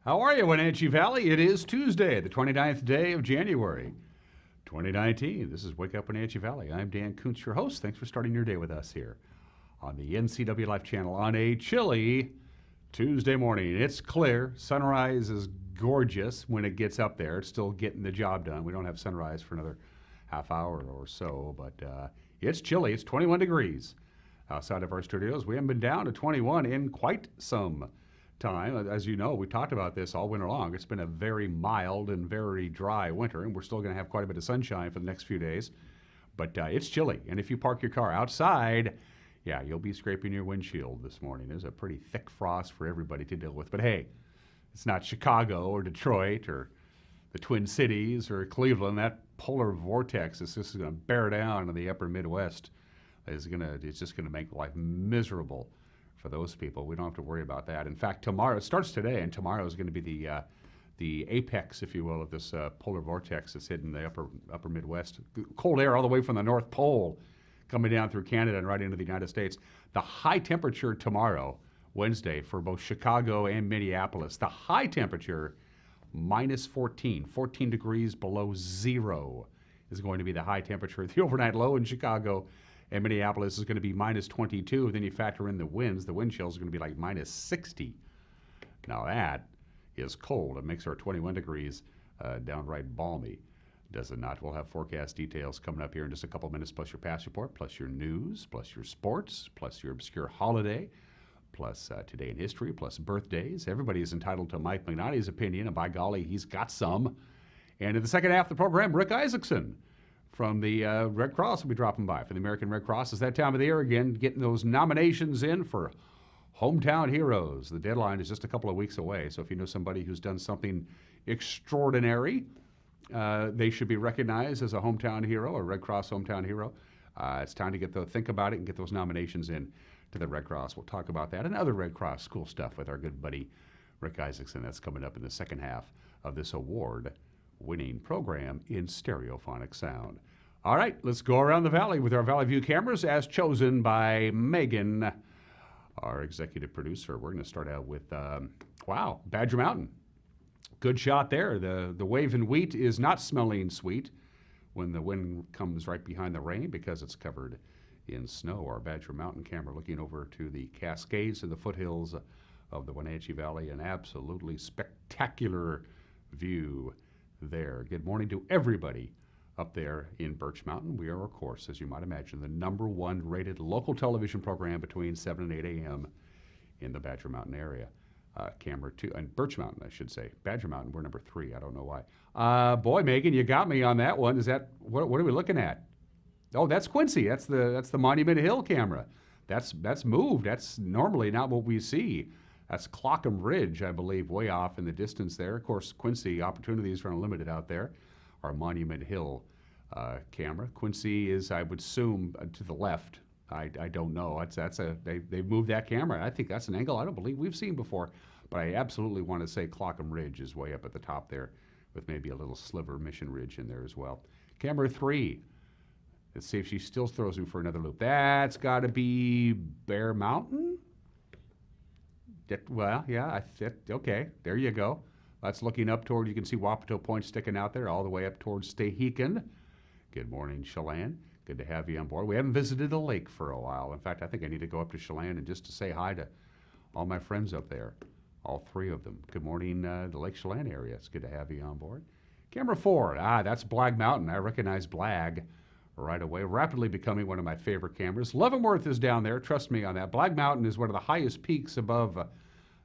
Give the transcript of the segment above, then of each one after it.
How are you, Wenatchee Valley? It is Tuesday, the 29th day of January, 2019. This is Wake Up Wenatchee Valley. I'm Dan Kuntz, your host. Thanks for starting your day with us here on the NCW Life channel on a chilly Tuesday morning. It's clear. Sunrise is gorgeous when it gets up there. It's still getting the job done. We don't have sunrise for another half hour or so, but it's chilly. It's 21 degrees outside of our studios. We haven't been down to 21 in quite some time. As you know, we talked about this all winter long. It's been a very mild and very dry winter, and we're still going to have quite a bit of sunshine for the next few days. But it's chilly, and if you park your car outside, yeah, you'll be scraping your windshield this morning. There's a pretty thick frost for everybody to deal with. But hey, it's not Chicago or Detroit or the Twin Cities or Cleveland. That polar vortex is just going to bear down in the upper Midwest. It's just going to make life miserable for those people. We don't have to worry about that. In fact, tomorrow, it starts today, and tomorrow is going to be the apex, if you will, of this polar vortex that's hitting the upper Midwest. Cold air all the way from the North Pole coming down through Canada and right into the United States. The high temperature tomorrow, Wednesday, for both Chicago and Minneapolis, the high temperature, minus 14 degrees below zero is going to be the high temperature. The overnight low in Chicago and Minneapolis is going to be minus 22. Then you factor in the winds. The wind chills are going to be like minus 60. Now that is cold. It makes our 21 degrees downright balmy. Does it not? We'll have forecast details coming up here in just a couple minutes, plus your past report, plus your news, plus your sports, plus your obscure holiday, plus today in history, plus birthdays. Everybody is entitled to Mike Magnotti's opinion, and by golly, he's got some. And in the second half of the program, Rick Isaacson from the Red Cross will be dropping by for the American Red Cross. It's that time of the year again, getting those nominations in for Hometown Heroes. The deadline is just a couple of weeks away, so if you know somebody who's done something extraordinary, they should be recognized as a hometown hero or Red Cross hometown hero. It's time to think about it and get those nominations in to the Red Cross. We'll talk about that and other Red Cross school stuff with our good buddy Rick Isaacson. That's coming up in the second half of this award-winning program in stereophonic sound. All right, let's go around the valley with our Valley View cameras as chosen by Megan, our executive producer. We're going to start out with, Badger Mountain. Good shot there. The waving wheat is not smelling sweet when the wind comes right behind the rain because it's covered in snow. Our Badger Mountain camera looking over to the Cascades and the foothills of the Wenatchee Valley. An absolutely spectacular view there. Good morning to everybody up there in Birch Mountain. We are, of course, as you might imagine, the #1 rated local television program between 7 and 8 a.m. in the Badger Mountain area. Camera 2, and Birch Mountain, I should say. Badger Mountain, we're number 3. I don't know why. Boy, Megan, you got me on that one. Is that, what are we looking at? Oh, that's Quincy. That's the Monument Hill camera. That's moved. That's normally not what we see. That's Clockham Ridge, I believe, way off in the distance there. Of course, Quincy, opportunities are unlimited out there. Our Monument Hill camera. Quincy is, I would assume, to the left. I don't know. They've moved that camera. I think that's an angle I don't believe we've seen before. But I absolutely want to say Clockham Ridge is way up at the top there with maybe a little sliver Mission Ridge in there as well. Camera 3. Let's see if she still throws me for another loop. That's got to be Bear Mountain? Okay, there you go. That's looking up toward, you can see Wapato Point sticking out there all the way up towards Stehekin. Good morning, Chelan. Good to have you on board. We haven't visited the lake for a while. In fact, I think I need to go up to Chelan and just to say hi to all my friends up there, all 3 of them. Good morning, the Lake Chelan area. It's good to have you on board. Camera 4, that's Blag Mountain. I recognize Blag right away. Rapidly becoming one of my favorite cameras. Leavenworth is down there. Trust me on that. Blag Mountain is one of the highest peaks above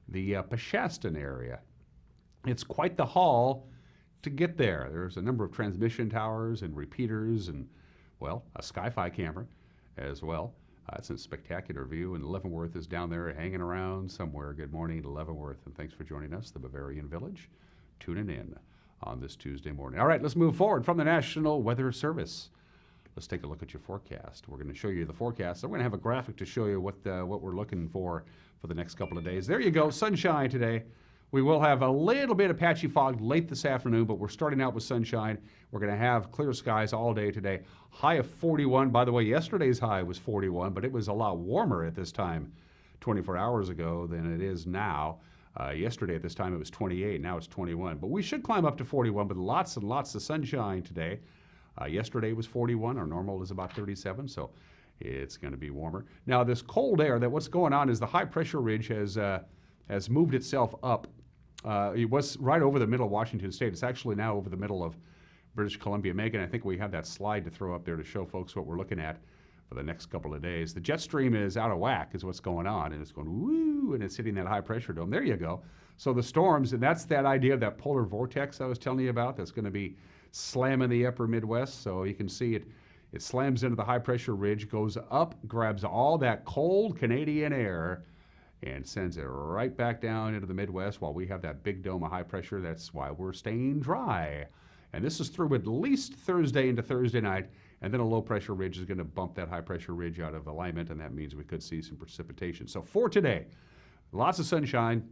the Peshastin area. It's quite the haul to get there. There's a number of transmission towers and repeaters and, well, a Sky-Fi camera as well. It's a spectacular view, and Leavenworth is down there hanging around somewhere. Good morning to Leavenworth, and thanks for joining us, the Bavarian Village, tuning in on this Tuesday morning. All right, let's move forward from the National Weather Service. Let's take a look at your forecast. We're going to show you the forecast. I'm going to have a graphic to show you what we're looking for the next couple of days. There you go, sunshine today. We will have a little bit of patchy fog late this afternoon, but we're starting out with sunshine. We're going to have clear skies all day today. High of 41. By the way, yesterday's high was 41, but it was a lot warmer at this time 24 hours ago than it is now. Yesterday at this time it was 28, now it's 21. But we should climb up to 41 with lots and lots of sunshine today. Yesterday was 41, our normal is about 37, so it's going to be warmer. Now this cold air, that what's going on is the high pressure ridge has moved itself up. It was right over the middle of Washington State. It's actually now over the middle of British Columbia. Megan, I think we have that slide to throw up there to show folks what we're looking at for the next couple of days. The jet stream is out of whack is what's going on, and it's going woo, and it's hitting that high pressure dome. There you go. So the storms, and that's that idea of that polar vortex I was telling you about that's going to be slamming the upper Midwest. So you can see it slams into the high pressure ridge, goes up, grabs all that cold Canadian air, and sends it right back down into the Midwest while we have that big dome of high pressure. That's why we're staying dry. And this is through at least Thursday into Thursday night, and then a low pressure ridge is going to bump that high pressure ridge out of alignment, and that means we could see some precipitation. So for today, lots of sunshine,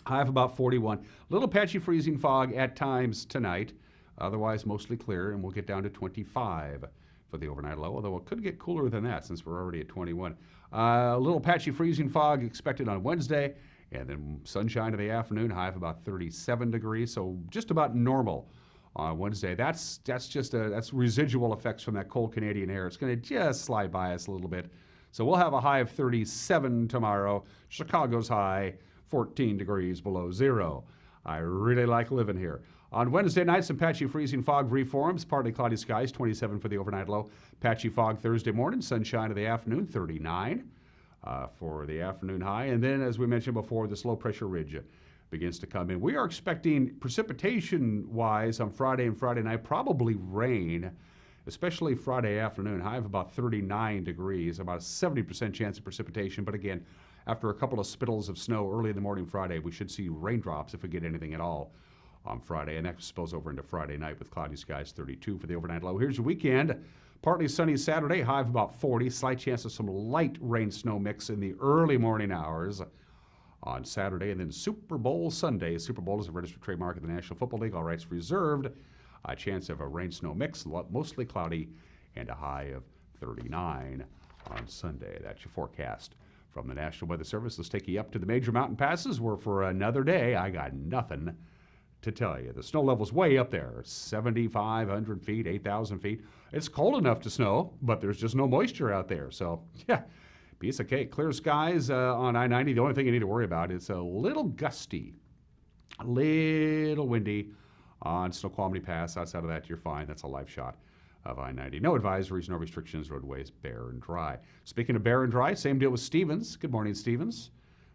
high of about 41. Little patchy freezing fog at times tonight, otherwise mostly clear, and we'll get down to 25 for the overnight low, although it could get cooler than that since we're already at 21. A little patchy freezing fog expected on Wednesday, and then sunshine in the afternoon, high of about 37 degrees, so just about normal on Wednesday. That's residual effects from that cold Canadian air. It's going to just slide by us a little bit. So we'll have a high of 37 tomorrow. Chicago's high, 14 degrees below zero. I really like living here. On Wednesday night, some patchy freezing fog reforms, partly cloudy skies, 27 for the overnight low. Patchy fog Thursday morning, sunshine in the afternoon, 39 for the afternoon high. And then, as we mentioned before, this low pressure ridge begins to come in. We are expecting precipitation-wise on Friday and Friday night, probably rain, especially Friday afternoon, high of about 39 degrees, about a 70% chance of precipitation. But again, after a couple of spittles of snow early in the morning Friday, we should see raindrops if we get anything at all on Friday, and that spills over into Friday night with cloudy skies, 32 for the overnight low. Here's your weekend. Partly sunny Saturday, high of about 40. Slight chance of some light rain-snow mix in the early morning hours on Saturday, and then Super Bowl Sunday. Super Bowl is a registered trademark of the National Football League. All rights reserved. A chance of a rain-snow mix, mostly cloudy, and a high of 39 on Sunday. That's your forecast from the National Weather Service. Let's take you up to the major mountain passes, where for another day, I got nothing to tell you. The snow level's way up there, 7,500 feet, 8,000 feet. It's cold enough to snow, but there's just no moisture out there. So, yeah, piece of cake. Clear skies on I-90. The only thing you need to worry about is a little gusty, a little windy on Snoqualmie Pass. Outside of that, you're fine. That's a live shot of I-90. No advisories, no restrictions. Roadways bare and dry. Speaking of bare and dry, same deal with Stevens. Good morning, Stevens.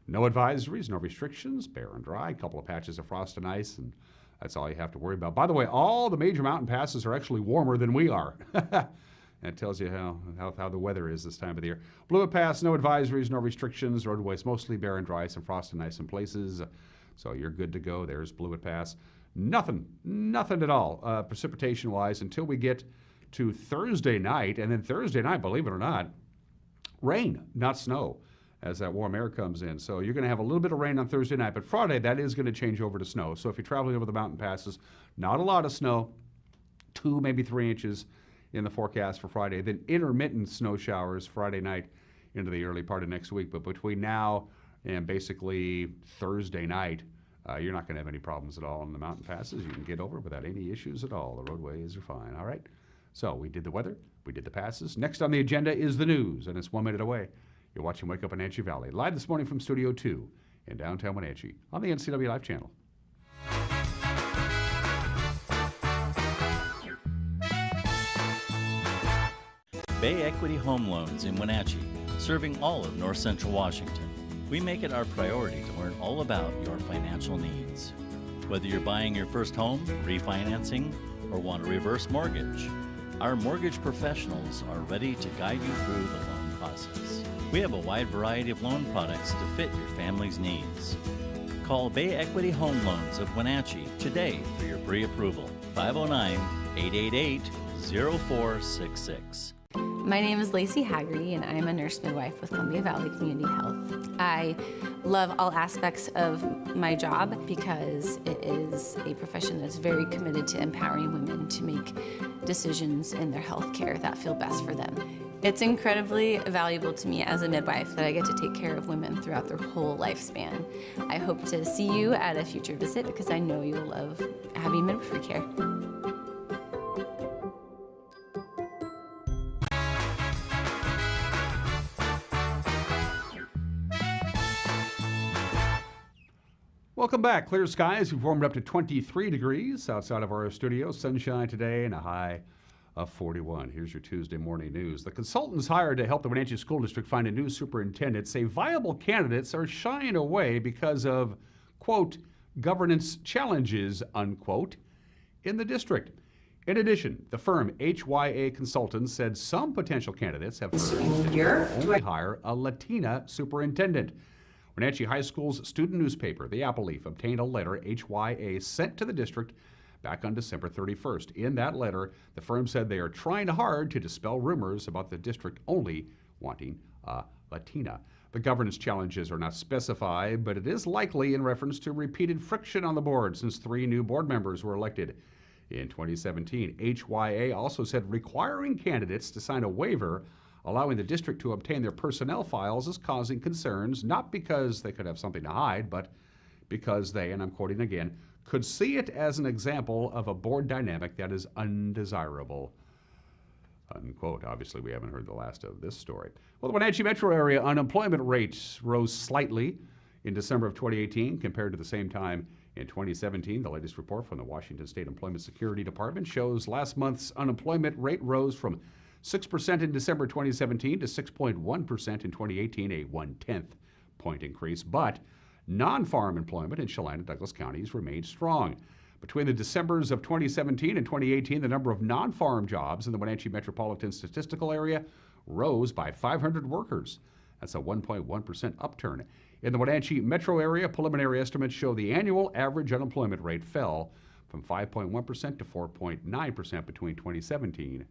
No advisories, no restrictions, bare and dry. A couple of patches of frost and ice, and that's all you have to worry about. By the way, all the major mountain passes are actually warmer than we are. That tells you how the weather is this time of the year. Blewett Pass, no advisories, no restrictions. Roadways mostly bare and dry, some frost and ice in places. So you're good to go. There's Blewett Pass. Nothing at all precipitation-wise until we get to Thursday night. And then Thursday night, believe it or not, rain, not snow, as that warm air comes in. So you're going to have a little bit of rain on Thursday night, but Friday, that is going to change over to snow. So if you're traveling over the mountain passes, not a lot of snow, 2, maybe 3 inches in the forecast for Friday. Then intermittent snow showers Friday night into the early part of next week. But between now and basically Thursday night, you're not going to have any problems at all on the mountain passes. You can get over without any issues at all. The roadways are fine. All right. So we did the weather. We did the passes. Next on the agenda is the news, and it's 1 minute away. You're watching Wake Up Wenatchee Valley, live this morning from Studio 2 in downtown Wenatchee on the NCW Live channel. Bay Equity Home Loans in Wenatchee, serving all of North Central Washington. We make it our priority to learn all about your financial needs. Whether you're buying your first home, refinancing, or want a reverse mortgage, our mortgage professionals are ready to guide you through the loan process. We have a wide variety of loan products to fit your family's needs. Call Bay Equity Home Loans of Wenatchee today for your pre-approval. 509-888-0466. My name is Lacey Haggerty, and I'm a nurse midwife with Columbia Valley Community Health. I love all aspects of my job because it is a profession that's very committed to empowering women to make decisions in their health care that feel best for them. It's incredibly valuable to me as a midwife that I get to take care of women throughout their whole lifespan. I hope to see you at a future visit because I know you'll love having midwifery care. Welcome back. Clear skies. We've warmed up to 23 degrees outside of our studio. Sunshine today and a high of 41. Here's your Tuesday morning news. The consultants hired to help the Wenatchee School District find a new superintendent say viable candidates are shying away because of, quote, governance challenges, unquote, in the district. In addition, the firm HYA Consultants said some potential candidates have only hire a Latina superintendent. Wenatchee High School's student newspaper, The Apple Leaf, obtained a letter HYA sent to the district back on December 31st. In that letter, the firm said they are trying hard to dispel rumors about the district only wanting a Latina. The governance challenges are not specified, but it is likely in reference to repeated friction on the board since 3 new board members were elected in 2017. HYA also said requiring candidates to sign a waiver allowing the district to obtain their personnel files is causing concerns, not because they could have something to hide, but because they, and I'm quoting again, could see it as an example of a board dynamic that is undesirable, unquote. Obviously, we haven't heard the last of this story. Well, the Wenatchee metro area unemployment rate rose slightly in December of 2018 compared to the same time in 2017. The latest report from the Washington State Employment Security Department shows last month's unemployment rate rose from 6% in December 2017 to 6.1% in 2018, a 1/10 point increase. But non-farm employment in Chelan and Douglas counties remained strong. Between the Decembers of 2017 and 2018, the number of non-farm jobs in the Wenatchee Metropolitan Statistical Area rose by 500 workers. That's a 1.1% upturn. In the Wenatchee metro area, preliminary estimates show the annual average unemployment rate fell from 5.1% to 4.9% between 2017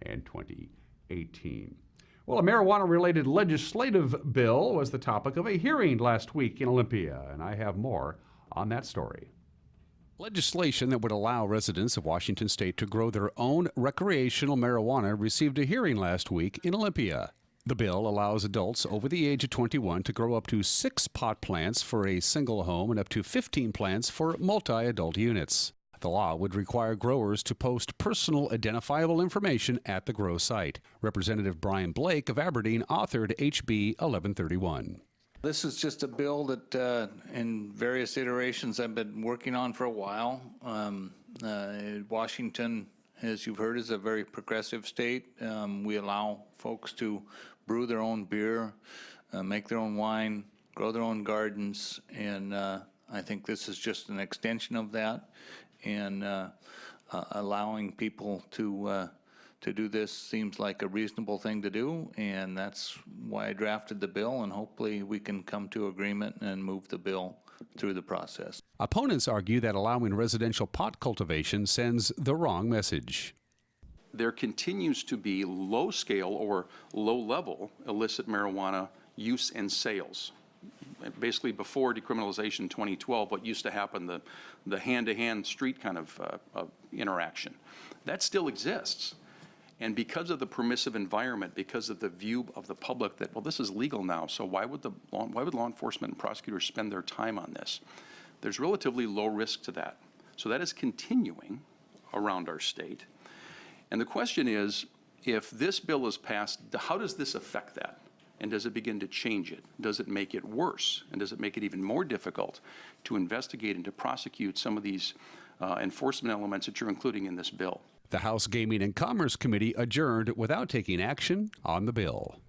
and 2018. Well, a marijuana-related legislative bill was the topic of a hearing last week in Olympia, and I have more on that story. Legislation that would allow residents of Washington State to grow their own recreational marijuana received a hearing last week in Olympia. The bill allows adults over the age of 21 to grow up to 6 pot plants for a single home and up to 15 plants for multi-adult units. The law would require growers to post personal identifiable information at the grow site. Representative Brian Blake of Aberdeen authored HB 1131. This is just a bill that in various iterations I've been working on for a while. Washington, as you've heard, is a very progressive state. We allow folks to brew their own beer, make their own wine, grow their own gardens, and I think this is just an extension of that. And allowing people to do this seems like a reasonable thing to do, and that's why I drafted the bill, and hopefully we can come to agreement and move the bill through the process. Opponents argue that allowing residential pot cultivation sends the wrong message. There continues to be low-scale or low-level illicit marijuana use and sales. Basically, before decriminalization 2012, what used to happen, the hand-to-hand street kind of interaction, that still exists. And because of the permissive environment, because of the view of the public that, well, this is legal now, so why would law enforcement and prosecutors spend their time on this? There's relatively low risk to that. So that is continuing around our state. And the question is, if this bill is passed, how does this affect that? And does it begin to change it? Does it make it worse? And does it make it even more difficult to investigate and to prosecute some of these enforcement elements that you're including in this bill? The House Gaming and Commerce Committee adjourned without taking action on the bill.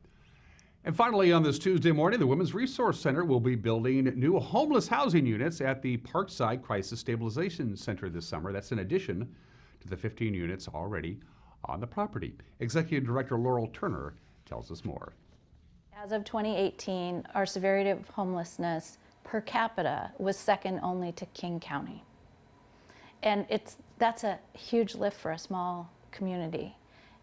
And finally, on this Tuesday morning, the Women's Resource Center will be building new homeless housing units at the Parkside Crisis Stabilization Center this summer. That's in addition to the 15 units already on the property. Executive Director Laurel Turner tells us more. As of 2018, our severity of homelessness per capita was second only to King County. And that's a huge lift for a small community.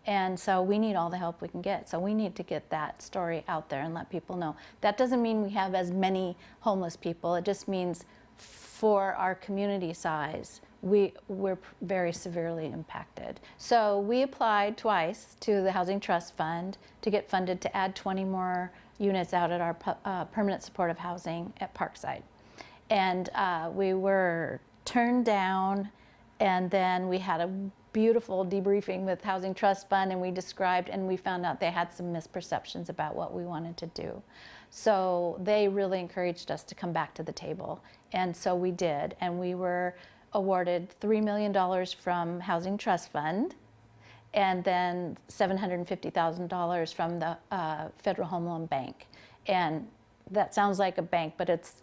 And so we need all the help we can get. So we need to get that story out there and let people know. That doesn't mean we have as many homeless people. It just means for our community size, we're very severely impacted. So we applied twice to the Housing Trust Fund to get funded to add 20 more units out at our permanent supportive housing at Parkside. And we were turned down, and then we had a beautiful debriefing with Housing Trust Fund, and we described, and we found out they had some misperceptions about what we wanted to do. So they really encouraged us to come back to the table, and so we did, and we were awarded $3 million from Housing Trust Fund, and then $750,000 from the Federal Home Loan Bank. And that sounds like a bank, but it's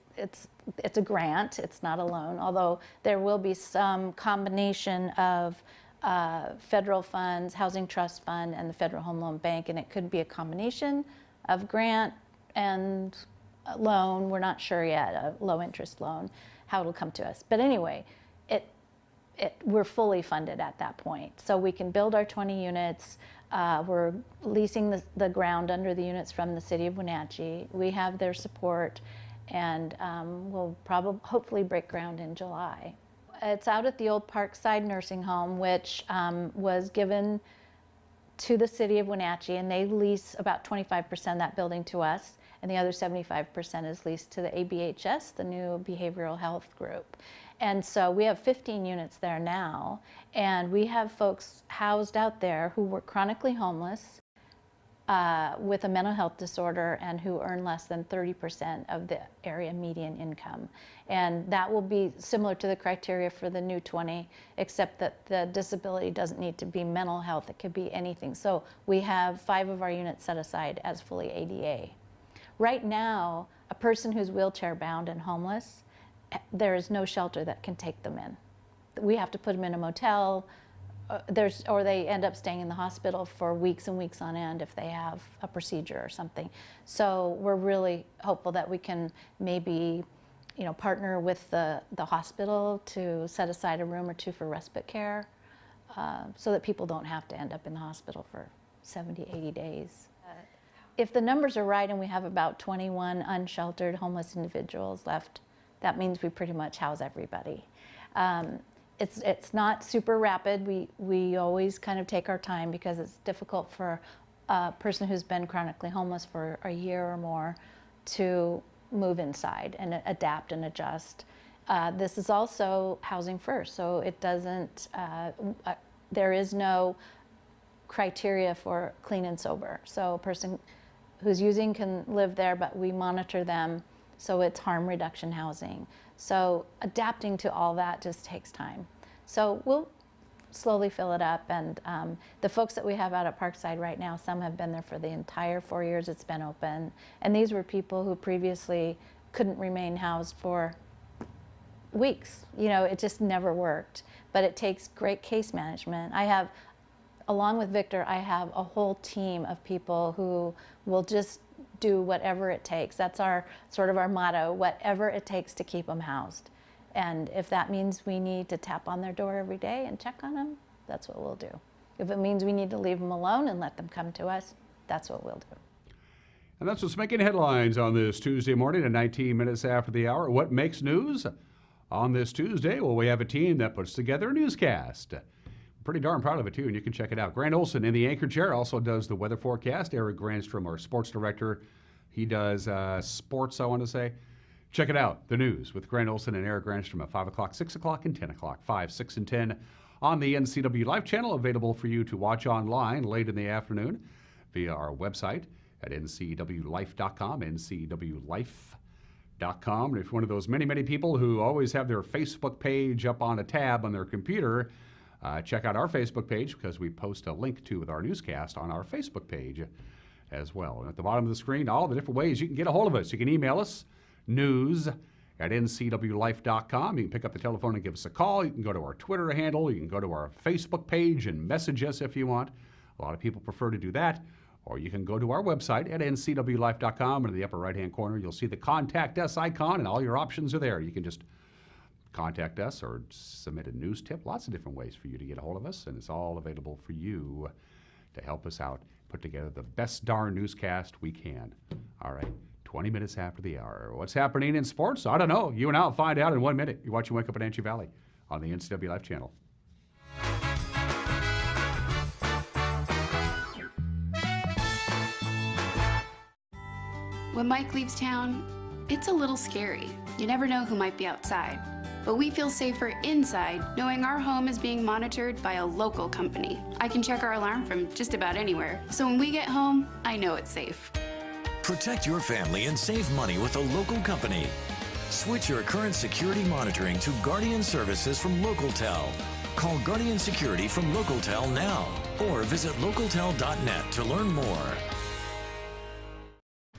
a grant, it's not a loan, although there will be some combination of federal funds, Housing Trust Fund, and the Federal Home Loan Bank, and it could be a combination of grant and a loan. We're not sure yet, a low interest loan, how it'll come to us. But anyway, we're fully funded at that point. So we can build our 20 units. We're leasing the ground under the units from the city of Wenatchee. We have their support, and we'll hopefully break ground in July. It's out at the old Parkside Nursing Home, which was given to the city of Wenatchee, and they lease about 25% of that building to us, and the other 75% is leased to the ABHS, the new behavioral health group. And so we have 15 units there now, and we have folks housed out there who were chronically homeless with a mental health disorder and who earn less than 30% of the area median income. And that will be similar to the criteria for the new 20, except that the disability doesn't need to be mental health, it could be anything. So we have 5 of our units set aside as fully ADA. Right now, a person who's wheelchair bound and homeless, there is no shelter that can take them in. We have to put them in a motel, or they end up staying in the hospital for weeks and weeks on end if they have a procedure or something. So we're really hopeful that we can maybe, partner with the hospital to set aside a room or 2 for respite care, so that people don't have to end up in the hospital for 70, 80 days. If the numbers are right and we have about 21 unsheltered homeless individuals left, that means we pretty much house everybody. It's not super rapid. We always kind of take our time because it's difficult for a person who's been chronically homeless for a year or more to move inside and adapt and adjust. This is also housing first, so it doesn't, there is no criteria for clean and sober. So a person who's using can live there, but we monitor them, so it's harm reduction housing. So adapting to all that just takes time. So we'll slowly fill it up, and the folks that we have out at Parkside right now, some have been there for the entire 4 years it's been open, and these were people who previously couldn't remain housed for weeks. It just never worked, but it takes great case management. Along with Victor, I have a whole team of people who will just do whatever it takes. That's our motto, whatever it takes to keep them housed. And if that means we need to tap on their door every day and check on them, that's what we'll do. If it means we need to leave them alone and let them come to us, that's what we'll do. And that's what's making headlines on this Tuesday morning at 19 minutes after the hour. What makes news on this Tuesday? Well, we have a team that puts together a newscast. Pretty darn proud of it, too, and you can check it out. Grant Olson in the anchor chair also does the weather forecast. Eric Granstrom, our sports director, he does sports, I want to say. Check it out, the news with Grant Olson and Eric Granstrom at 5 o'clock, 6 o'clock, and 10 o'clock, 5, 6, and 10 on the NCW Life channel, available for you to watch online late in the afternoon via our website at ncwlife.com, ncwlife.com. And if you're one of those many, many people who always have their Facebook page up on a tab on their computer, check out our Facebook page, because we post a link to our newscast on our Facebook page as well. And at the bottom of the screen, all the different ways you can get a hold of us. You can email us, news@ncwlife.com. You can pick up the telephone and give us a call. You can go to our Twitter handle. You can go to our Facebook page and message us if you want. A lot of people prefer to do that. Or you can go to our website at ncwlife.com, and in the upper right-hand corner, you'll see the Contact Us icon, and all your options are there. You can just contact us or submit a news tip. Lots of different ways for you to get a hold of us, and it's all available for you to help us out, put together the best darn newscast we can. All right, 20 minutes after the hour. What's happening in sports? I don't know. You and I'll find out in 1 minute. You're watching Wake Up in Wenatchee Valley on the NCW Life channel. When Mike leaves town, it's a little scary. You never know who might be outside. But we feel safer inside knowing our home is being monitored by a local company. I can check our alarm from just about anywhere. So when we get home, I know it's safe. Protect your family and save money with a local company. Switch your current security monitoring to Guardian Services from LocalTel. Call Guardian Security from LocalTel now or visit localtel.net to learn more.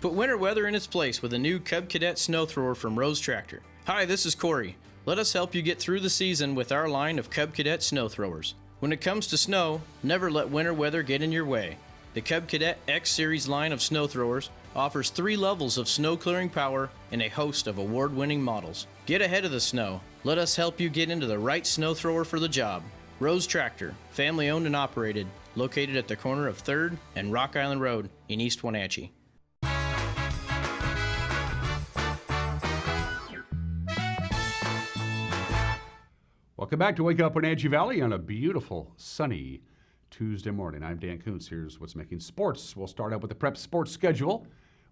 Put winter weather in its place with a new Cub Cadet snow thrower from Rose Tractor. Hi, this is Corey. Let us help you get through the season with our line of Cub Cadet snow throwers. When it comes to snow, never let winter weather get in your way. The Cub Cadet X Series line of snow throwers offers 3 levels of snow clearing power and a host of award-winning models. Get ahead of the snow. Let us help you get into the right snow thrower for the job. Rose Tractor, family owned and operated, located at the corner of 3rd and Rock Island Road in East Wenatchee. Welcome back to Wake Up Wenatchee Valley on a beautiful, sunny Tuesday morning. I'm Dan Kuntz. Here's what's making sports. We'll start out with the prep sports schedule.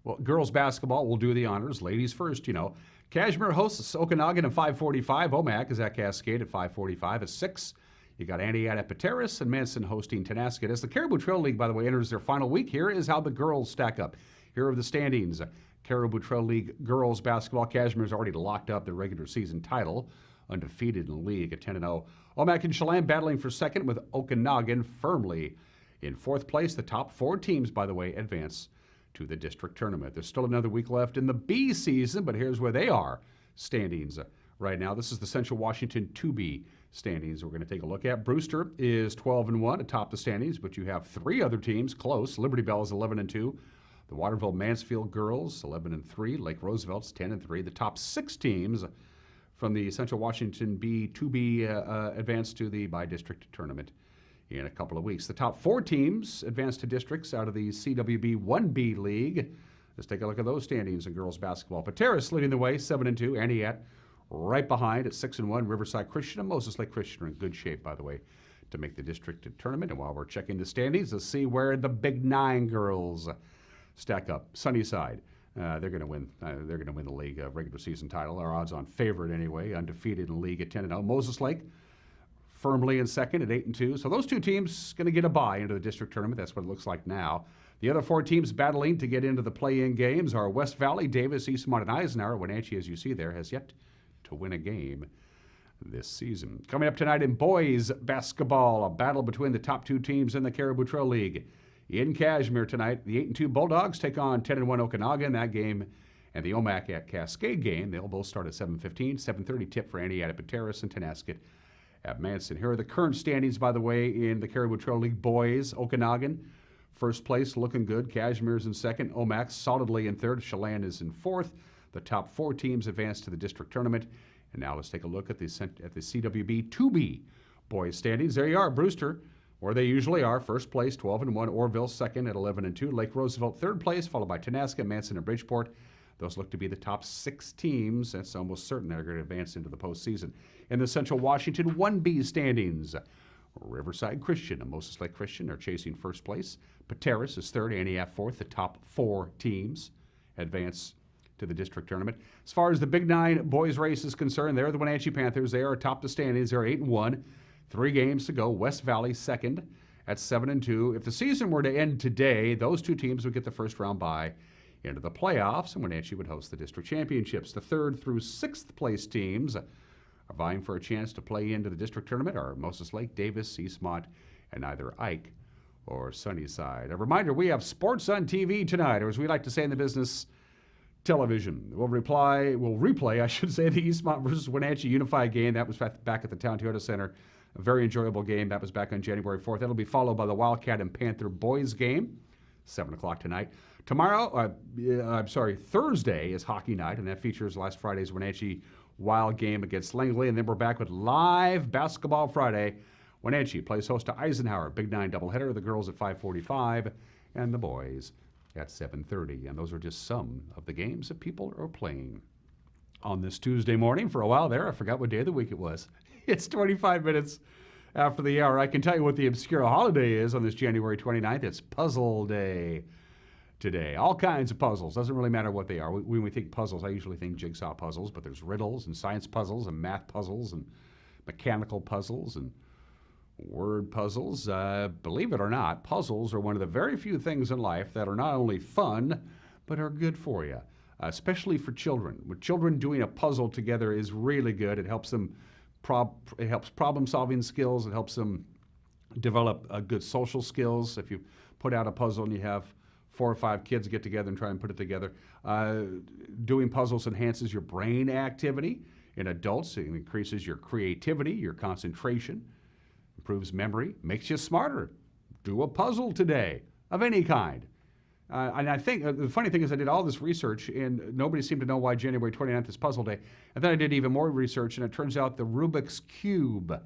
Well, girls basketball will do the honors. Ladies first, you know. Cashmere hosts Okanagan at 5:45. Omak is at Cascade at 5:45. At 6, you got Antioch at Pateros and Manson hosting Tenasket. As the Caribou Trail League, by the way, enters their final week, here is how the girls stack up. Here are the standings. Caribou Trail League girls basketball. Cashmere's already locked up their regular season title, undefeated in the league at 10-0. Omak and Chelan battling for second with Okanagan firmly in 4th place. The top 4 teams, by the way, advance to the district tournament. There's still another week left in the B season, but here's where they are standings right now. This is the Central Washington 2B standings we're going to take a look at. Brewster is 12-1 atop the standings, but you have 3 other teams close. Liberty Bell is 11-2. The Waterville Mansfield girls 11-3. Lake Roosevelt's 10-3. The top 6 teams from the Central Washington B 2B advance to the by-district tournament in a couple of weeks. The top 4 teams advance to districts out of the CWB 1B League. Let's take a look at those standings in girls basketball. Pateros leading the way, 7-2. Antioch right behind at 6-1. Riverside Christian and Moses Lake Christian are in good shape, by the way, to make the district tournament. And while we're checking the standings, let's see where the Big 9 girls stack up. Sunnyside. They're going to win. They're going to win the league regular season title. Our odds-on favorite anyway, undefeated in the league at 10-0. Moses Lake firmly in second at 8-2. So those 2 teams going to get a bye into the district tournament. That's what it looks like now. The other 4 teams battling to get into the play-in games are West Valley, Davis, Eastmont, and Eisenhower. Wenatchee, as you see there, has yet to win a game this season. Coming up tonight in boys basketball, a battle between the top 2 teams in the Caribou Trail League. In Cashmere tonight, the 8-2 Bulldogs take on 10-1 Okanagan. That game and the Omak at Cascade game, they'll both start at 7:15. 7:30 tip for Antioch at Pateros and Tenasket at Manson. Here are the current standings, by the way, in the Caribou Trail League boys. Okanagan, first place, looking good. Cashmere's in second. Omak solidly in third. Chelan is in 4th. The top 4 teams advance to the district tournament. And now let's take a look at the CWB 2B boys standings. There you are, Brewster, where they usually are. First place, 12-1. Orville second at 11-2. Lake Roosevelt third place, followed by Tenasket, Manson, and Bridgeport. Those look to be the top 6 teams. That's almost certain they're going to advance into the postseason. In the Central Washington 1B standings, Riverside Christian and Moses Lake Christian are chasing first place. Pateros is third, Antioch 4th. The top 4 teams advance to the district tournament. As far as the Big 9 boys race is concerned, they're the Wenatchee Panthers. They are atop the standings. They're 8-1. 3 games to go. West Valley second at 7-2. If the season were to end today, those 2 teams would get the first round bye into the playoffs, and Wenatchee would host the district championships. The 3rd through 6th place teams are vying for a chance to play into the district tournament are Moses Lake, Davis, Eastmont, and either Ike or Sunnyside. A reminder, we have sports on TV tonight, or as we like to say in the business, television. We'll replay, I should say, the Eastmont versus Wenatchee Unified game. That was back at the Town Toyota Center. A very enjoyable game. That was back on January 4th. That'll be followed by the Wildcat and Panther boys game, 7 o'clock tonight. Thursday is hockey night, and that features last Friday's Wenatchee Wild game against Langley. And then we're back with live basketball Friday. Wenatchee plays host to Eisenhower. Big 9 doubleheader. The girls at 5:45 and the boys at 7:30. And those are just some of the games that people are playing on this Tuesday morning. For a while there, I forgot what day of the week it was. It's 25 minutes after the hour. I can tell you what the obscure holiday is on this January 29th. It's Puzzle Day today. All kinds of puzzles. Doesn't really matter what they are. When we think puzzles, I usually think jigsaw puzzles, but there's riddles and science puzzles and math puzzles and mechanical puzzles and word puzzles. Believe it or not, puzzles are one of the very few things in life that are not only fun, but are good for you, especially for children. With children, doing a puzzle together is really good. It helps them it helps problem-solving skills. It helps them develop good social skills. If you put out a puzzle and you have 4 or 5 kids get together and try and put it together, doing puzzles enhances your brain activity. In adults, it increases your creativity, your concentration, improves memory, makes you smarter. Do a puzzle today of any kind. And I think the funny thing is I did all this research and nobody seemed to know why January 29th is Puzzle Day. And then I did even more research and it turns out the Rubik's Cube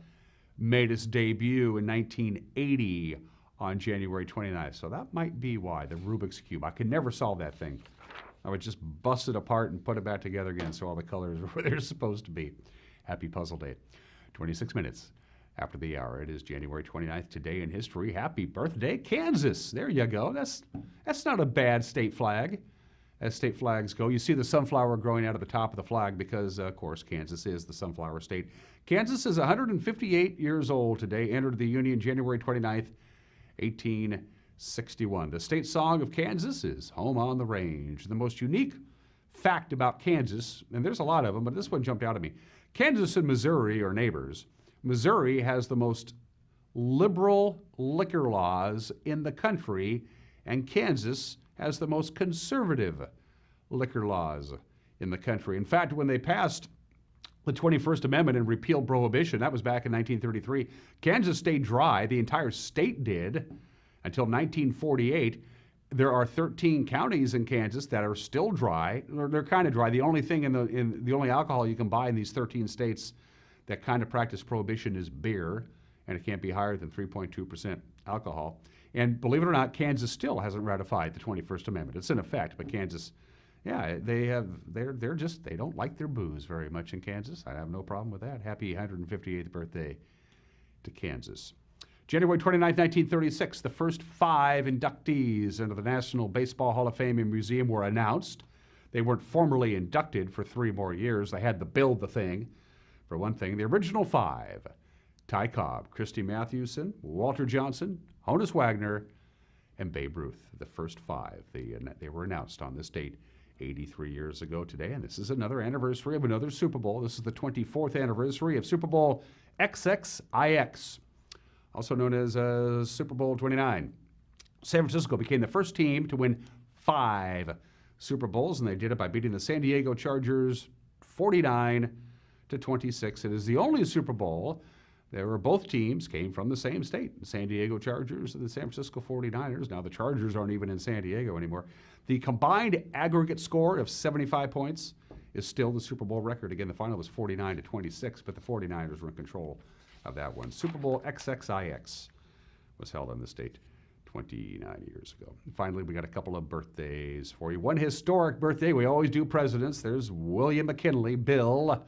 made its debut in 1980 on January 29th. So that might be why, the Rubik's Cube. I could never solve that thing. I would just bust it apart and put it back together again so all the colors are where they're supposed to be. Happy Puzzle Day. 26 minutes after the hour. It is January 29th, today in history. Happy birthday, Kansas. There you go. That's not a bad state flag, as state flags go. You see the sunflower growing out of the top of the flag because, of course, Kansas is the sunflower state. Kansas is 158 years old today, entered the Union January 29th, 1861. The state song of Kansas is Home on the Range. The most unique fact about Kansas, and there's a lot of them, but this one jumped out at me. Kansas and Missouri are neighbors. Missouri has the most liberal liquor laws in the country, and Kansas has the most conservative liquor laws in the country. In fact, when they passed the 21st Amendment and repealed Prohibition, that was back in 1933, Kansas stayed dry. The entire state did until 1948. There are 13 counties in Kansas that are still dry. They're kind of dry. The only thing the only alcohol you can buy in these 13 states that kind of practice prohibition is beer, and it can't be higher than 3.2% alcohol. And believe it or not, Kansas still hasn't ratified the 21st Amendment. It's in effect, but Kansas, yeah, they don't like their booze very much in Kansas. I have no problem with that. Happy 158th birthday to Kansas. January 29, 1936, the first 5 inductees into the National Baseball Hall of Fame and Museum were announced. They weren't formally inducted for 3 more years. They had to build the thing. For one thing, the original 5, Ty Cobb, Christy Mathewson, Walter Johnson, Honus Wagner, and Babe Ruth, the first 5. They were announced on this date 83 years ago today, and this is another anniversary of another Super Bowl. This is the 24th anniversary of Super Bowl XXIX, also known as Super Bowl 29. San Francisco became the first team to win 5 Super Bowls, and they did it by beating the San Diego Chargers 49-26. It is the only Super Bowl where both teams came from the same state, the San Diego Chargers and the San Francisco 49ers. Now the Chargers aren't even in San Diego anymore. The combined aggregate score of 75 points is still the Super Bowl record. Again, the final was 49-26, but the 49ers were in control of that one. Super Bowl XXIX was held on this date 29 years ago. And finally, we got a couple of birthdays for you. One historic birthday. We always do presidents. There's William McKinley, Bill.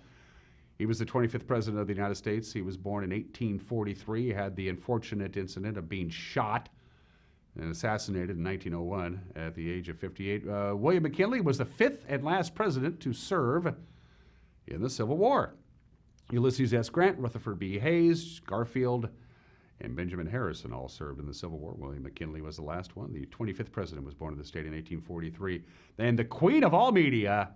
He was the 25th president of the United States. He was born in 1843. He had the unfortunate incident of being shot and assassinated in 1901 at the age of 58. William McKinley was the 5th and last president to serve in the Civil War. Ulysses S. Grant, Rutherford B. Hayes, Garfield, and Benjamin Harrison all served in the Civil War. William McKinley was the last one. The 25th president was born in the state in 1843. Then the queen of all media,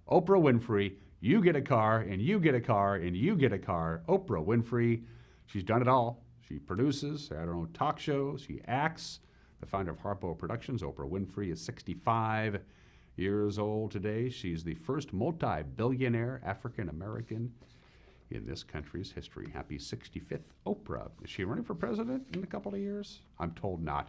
Oprah Winfrey. You get a car, and you get a car, and you get a car. Oprah Winfrey, she's done it all. She produces, had her own talk show, she acts. The founder of Harpo Productions, Oprah Winfrey, is 65 years old today. She's the first multi-billionaire African-American in this country's history. Happy 65th, Oprah. Is she running for president in a couple of years? I'm told not.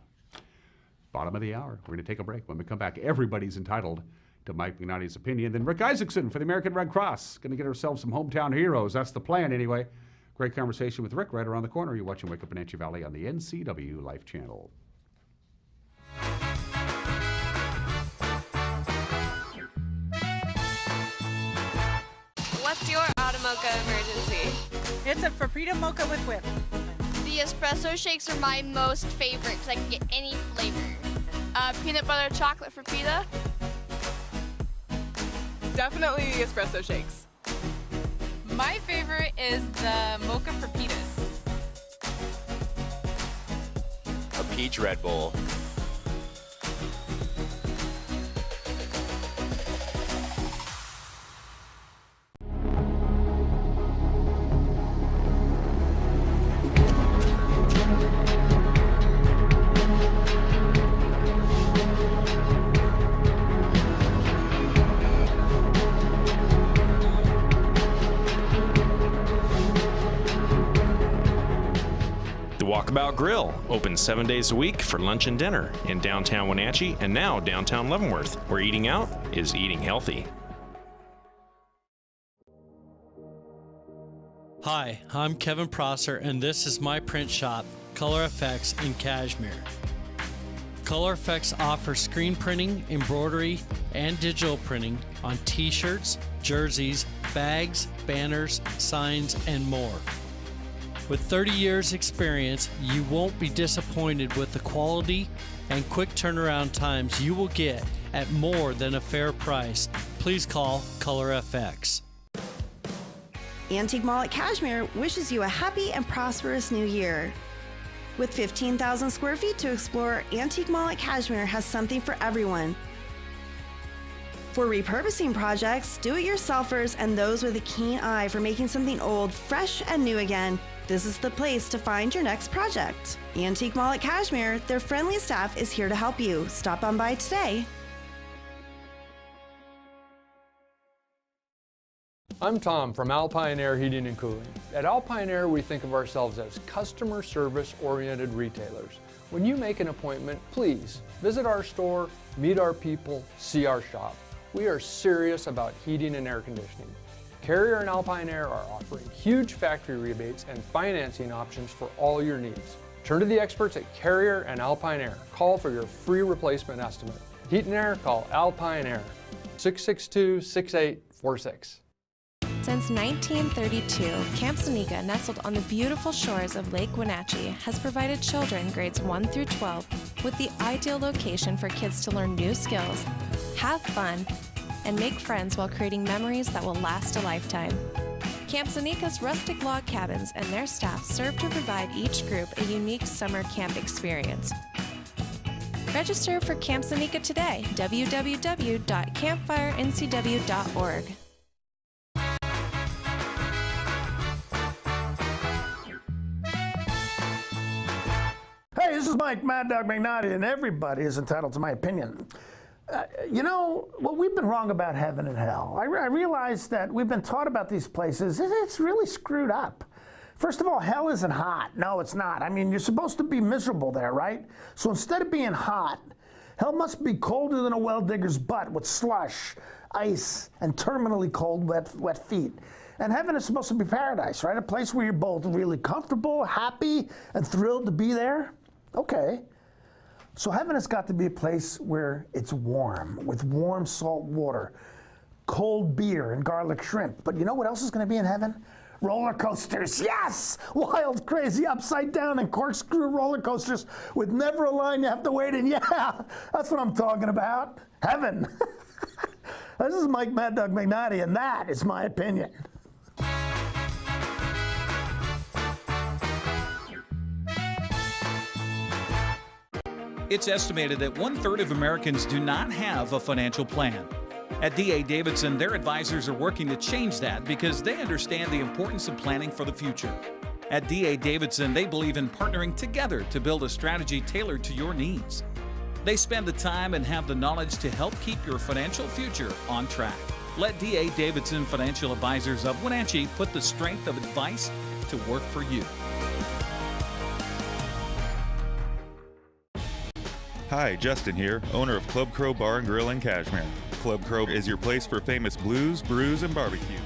Bottom of the hour. We're going to take a break. When we come back, everybody's entitled to Mike McNally's opinion. Then Rick Isaacson for the American Red Cross. Going to get ourselves some hometown heroes. That's the plan anyway. Great conversation with Rick right around the corner. You're watching Wake Up Wenatchee Valley on the NCW Life Channel. It's a paprika mocha with whip. The espresso shakes are my most favorite because I can get any flavor. Peanut butter chocolate for pita. Definitely the espresso shakes. My favorite is the mocha for pitas. A peach Red Bull. Walkabout Grill, open 7 days a week for lunch and dinner in downtown Wenatchee and now downtown Leavenworth, where eating out is eating healthy. Hi, I'm Kevin Prosser, and this is my print shop, Color Effects in Cashmere. Color Effects offers screen printing, embroidery, and digital printing on t-shirts, jerseys, bags, banners, signs, and more. With 30 years experience, you won't be disappointed with the quality and quick turnaround times you will get at more than a fair price. Please call Color FX. Antique Mall at Cashmere wishes you a happy and prosperous new year. With 15,000 square feet to explore, Antique Mall at Cashmere has something for everyone. For repurposing projects, do-it-yourselfers, and those with a keen eye for making something old fresh and new again, this is the place to find your next project. Antique Mall at Cashmere, their friendly staff is here to help you. Stop on by today. I'm Tom from Alpine Air Heating and Cooling. At Alpine Air, we think of ourselves as customer service-oriented retailers. When you make an appointment, please visit our store, meet our people, see our shop. We are serious about heating and air conditioning. Carrier and Alpine Air are offering huge factory rebates and financing options for all your needs. Turn to the experts at Carrier and Alpine Air. Call for your free replacement estimate. Heat and air, call Alpine Air, 662-6846. Since 1932, Camp Seneca, nestled on the beautiful shores of Lake Wenatchee, has provided children grades 1 through 12 with the ideal location for kids to learn new skills, have fun, and make friends while creating memories that will last a lifetime. Camp Seneca's rustic log cabins and their staff serve to provide each group a unique summer camp experience. Register for Camp Seneca today, www.campfirencw.org. Hey, this is Mike Mad Dog McNaughty, and everybody is entitled to my opinion. You know, well, we've been wrong about heaven and hell. I realize that we've been taught about these places. It's really screwed up. First of all, hell isn't hot. No, it's not. I mean, you're supposed to be miserable there, right? So instead of being hot, hell must be colder than a well digger's butt with slush, ice, and terminally cold, wet feet. And heaven is supposed to be paradise, right? A place where you're both really comfortable, happy, and thrilled to be there. Okay. So heaven has got to be a place where it's warm, with warm salt water, cold beer, and garlic shrimp. But you know what else is going to be in heaven? Roller coasters, yes! Wild, crazy, upside down and corkscrew roller coasters with never a line you have to wait in. Yeah, that's what I'm talking about. Heaven. This is Mike Mad Dog McNaughty, and that is my opinion. It's estimated that 1/3 of Americans do not have a financial plan. At D.A. Davidson, their advisors are working to change that because they understand the importance of planning for the future. At D.A. Davidson, they believe in partnering together to build a strategy tailored to your needs. They spend the time and have the knowledge to help keep your financial future on track. Let D.A. Davidson Financial Advisors of Wenatchee put the strength of advice to work for you. Hi, Justin here, owner of Club Crow Bar and Grill in Cashmere. Club Crow is your place for famous blues, brews, and barbecue.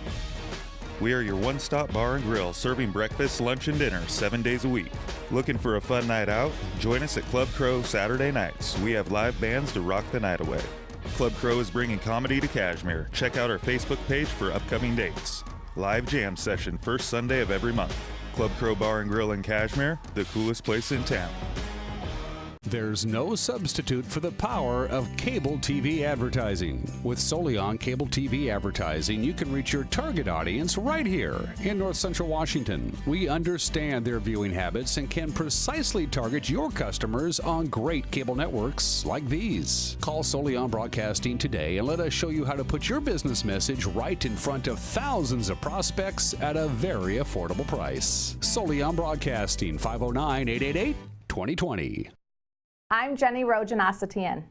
We are your one-stop bar and grill, serving breakfast, lunch, and dinner 7 days a week. Looking for a fun night out? Join us at Club Crow Saturday nights. We have live bands to rock the night away. Club Crow is bringing comedy to Cashmere. Check out our Facebook page for upcoming dates. Live jam session first Sunday of every month. Club Crow Bar and Grill in Cashmere, the coolest place in town. There's no substitute for the power of cable TV advertising. With Solion Cable TV advertising, you can reach your target audience right here in North Central Washington. We understand their viewing habits and can precisely target your customers on great cable networks like these. Call Solion Broadcasting today and let us show you how to put your business message right in front of thousands of prospects at a very affordable price. Solion Broadcasting, 509-888-2020. I'm Jenny Rojanasatian,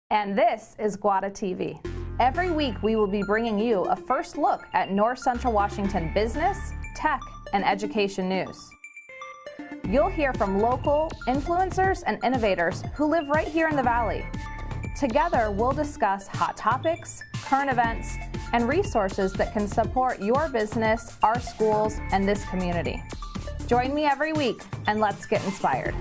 and this is Guada TV. Every week we will be bringing you a first look at North Central Washington business, tech, and education news. You'll hear from local influencers and innovators who live right here in the Valley. Together we'll discuss hot topics, current events, and resources that can support your business, our schools, and this community. Join me every week, and let's get inspired.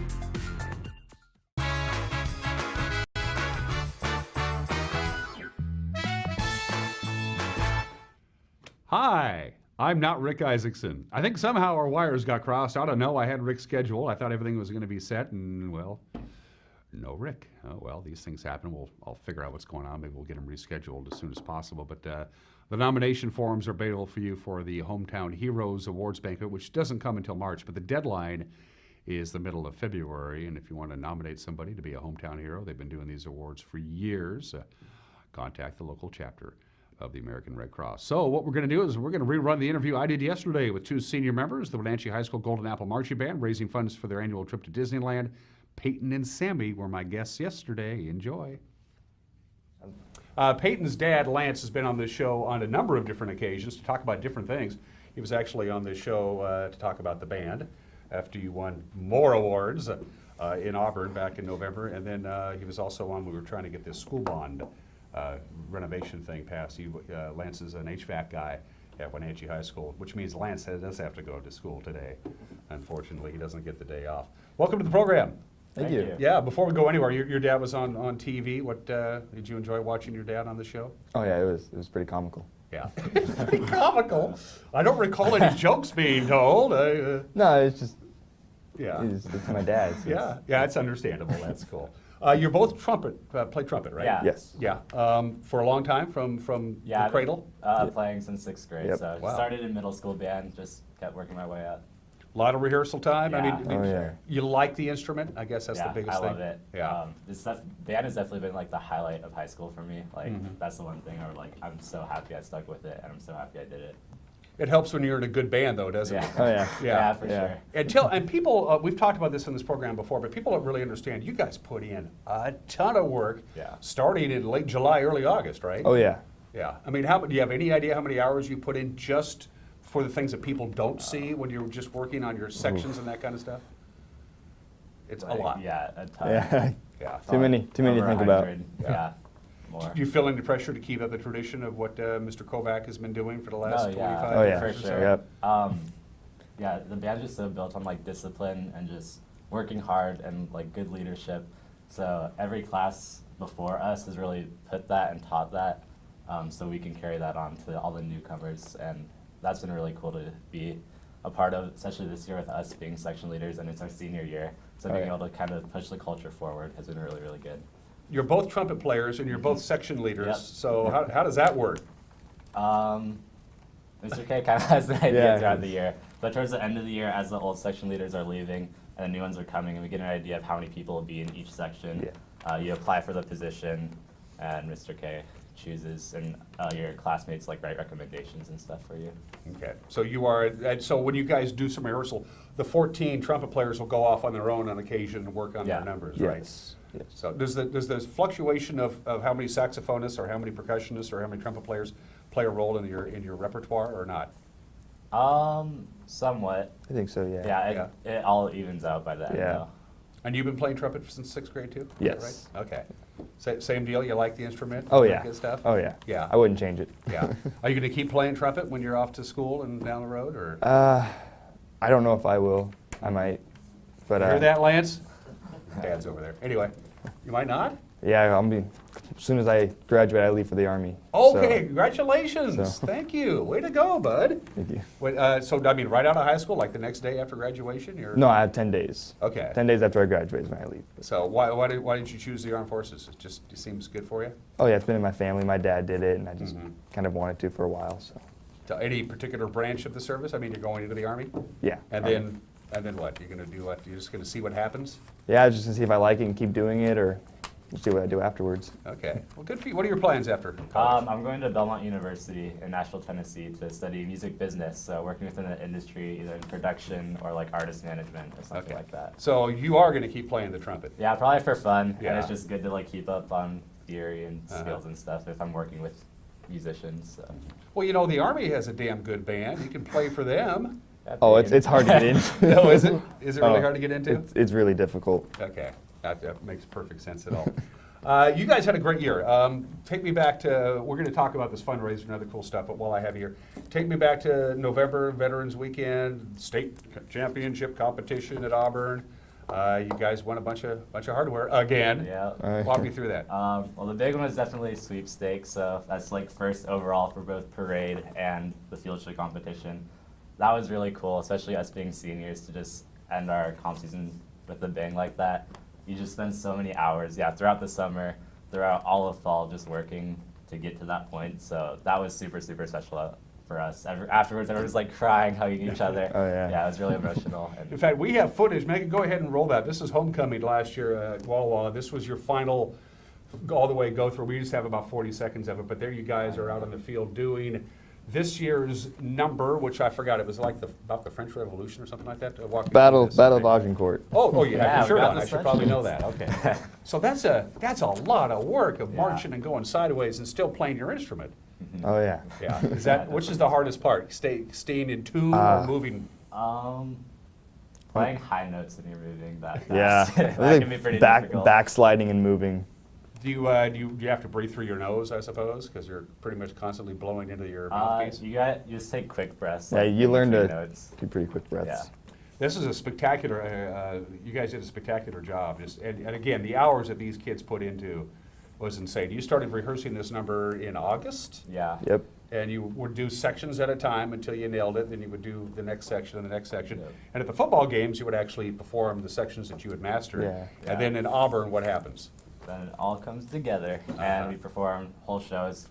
Hi, I'm not Rick Isaacson. I think somehow our wires got crossed. I don't know. I had Rick's schedule. I thought everything was going to be set, and well, no Rick. Oh, well, these things happen. I'll figure out what's going on. Maybe we'll get him rescheduled as soon as possible. But the nomination forms are available for you for the Hometown Heroes Awards Banquet, which doesn't come until March, but the deadline is the middle of February. And if you want to nominate somebody to be a hometown hero, they've been doing these awards for years. Contact the local chapter of the American Red Cross. So what we're going to do is we're going to rerun the interview I did yesterday with two senior members, the Wenatchee High School Golden Apple Marching Band, raising funds for their annual trip to Disneyland. Peyton and Sammy were my guests yesterday. Enjoy. Peyton's dad, Lance, has been on this show on a number of different occasions to talk about different things. He was actually on this show to talk about the band after you won more awards in Auburn back in November. And then he was also on, we were trying to get this school bond renovation thing passed. Lance is an HVAC guy at Wenatchee High School, which means Lance does have to go to school today. Unfortunately, he doesn't get the day off. Welcome to the program. Thank you. Yeah, before we go anywhere, your dad was on TV. What did you enjoy watching your dad on the show? Oh yeah, it was pretty comical. Yeah, pretty comical. I don't recall any jokes being told. No, it's just yeah, it's my dad. So yeah, it's understandable. That's cool. You're both play trumpet, right? Yeah. Yes. Yeah. For a long time, from the cradle? Playing since 6th grade. Yep. So Wow. started in middle school band, just kept working my way up. A lot of rehearsal time? Yeah. I mean, you like the instrument? I guess that's the biggest thing. I love it. Yeah. Band has definitely been like the highlight of high school for me. Like that's the one thing I'm so happy I stuck with it, and I'm so happy I did it. It helps when you're in a good band, though, doesn't it? Oh yeah. Yeah, for sure. And people, we've talked about this in this program before, but people don't really understand. You guys put in a ton of work, starting in late July, early August, right? Oh yeah. Yeah. I mean, do you have any idea how many hours you put in just for the things that people don't see when you're just working on your sections and that kind of stuff? It's a lot. Yeah, a ton. Yeah. Too many to think about. Yeah. More. Do you feel any pressure to keep up the tradition of what Mr. Kovac has been doing for the last 25 oh, years? For or sure. so? Yep. Yeah, the band's just so built on like discipline and just working hard and like good leadership. So every class before us has really put that and taught that, so we can carry that on to all the newcomers, and that's been really cool to be a part of, especially this year with us being section leaders, and it's our senior year. So being able to kind of push the culture forward has been really, really good. You're both trumpet players and you're both section leaders, so how does that work? Mr. K kind of has an idea throughout the year, but towards the end of the year, as the old section leaders are leaving and the new ones are coming, and we get an idea of how many people will be in each section, you apply for the position, and Mr. K chooses, and your classmates like write recommendations and stuff for you. Okay, so you are, so when you guys do some rehearsal, the 14 trumpet players will go off on their own on occasion and work on their numbers, right? Yes. So does the fluctuation of how many saxophonists or how many percussionists or how many trumpet players play a role in your repertoire or not? Somewhat. I think so, Yeah, it all evens out by the end, though. And you've been playing trumpet since 6th grade too? Is that Yes. right? Okay. Same deal, you like the instrument? Oh Like yeah. Good stuff? Oh yeah. Yeah. I wouldn't change it. Yeah. Are you going to keep playing trumpet when you're off to school and down the road, or? I don't know if I will. I might. But You hear that, Lance? Dad's over there. Anyway, you might not? Yeah, as soon as I graduate, I leave for the Army. Okay, So- congratulations. so- Thank you. Way to go, bud. Thank you. Wait, so, I mean, right out of high school, like the next day after graduation? Or? No, I have 10 days. Okay. 10 days after I graduate is when I leave. So why did you choose the armed forces? It seems good for you? Oh yeah, it's been in my family. My dad did it, and I just kind of wanted to for a while. So Any particular branch of the service? I mean, you're going into the Army? yeah. And then what? You're going to do what? You're just going to see what happens? Yeah, just to see if I like it and keep doing it, or we'll see what I do afterwards. Okay. Well, good for you. What are your plans after college? I'm going to Belmont University in Nashville, Tennessee to study music business, so working within the industry, either in production or like artist management or something like that. So you are going to keep playing the trumpet? Yeah, probably for fun, Yeah. and it's just good to like keep up on theory and Uh-huh. skills and stuff if I'm working with musicians. So. Well, you know, the Army has a damn good band. You can play for them. Oh, it's hard to get into. No, is it? Is it really hard to get into? It's really difficult. Okay, that makes perfect sense at all. You guys had a great year. Take me back to, we're going to talk about this fundraiser and other cool stuff, but while I have you here, take me back to November, Veterans Weekend, state championship competition at Auburn. You guys won a bunch of hardware again. Yeah. Walk me through that. Well, the big one was definitely sweepstakes. So that's like first overall for both parade and the field show competition. That was really cool, especially us being seniors, to just end our comp season with a bang like that. You just spend so many hours, throughout the summer, throughout all of fall, just working to get to that point. So that was super, super special for us. Afterwards, everyone was like crying, hugging each other. Oh, yeah. Yeah, it was really emotional. In fact, we have footage. Megan, go ahead and roll that. This is homecoming last year at Walla Walla. This was your final all the way go through. We just have about 40 seconds of it, but there you guys are out on the field doing this year's number, which I forgot. It was like about the French Revolution or something like that. Walk me through Battle this. of Agincourt. Oh, you have your shirt we got on. the I should probably know sweatshirt. that. Okay. So that's a lot of work of marching and going sideways and still playing your instrument. Oh yeah. Yeah. Is that which is the hardest part? Staying in tune or moving? Playing high notes when you're moving that Yeah. fast. That can be pretty difficult. Backsliding and moving. Do you have to breathe through your nose, I suppose, because you're pretty much constantly blowing into your mouthpiece? You just take quick breaths. Yeah, like, you learn between to notes. do pretty quick breaths. Yeah. This is a spectacular. You guys did a spectacular job. And again, the hours that these kids put into was insane. You started rehearsing this number in August. Yeah. Yep. And you would do sections at a time until you nailed it. Then you would do the next section and the next section. And at the football games, you would actually perform the sections that you had mastered. Yeah. And then in Auburn, what happens? Then it all comes together, and we perform whole shows,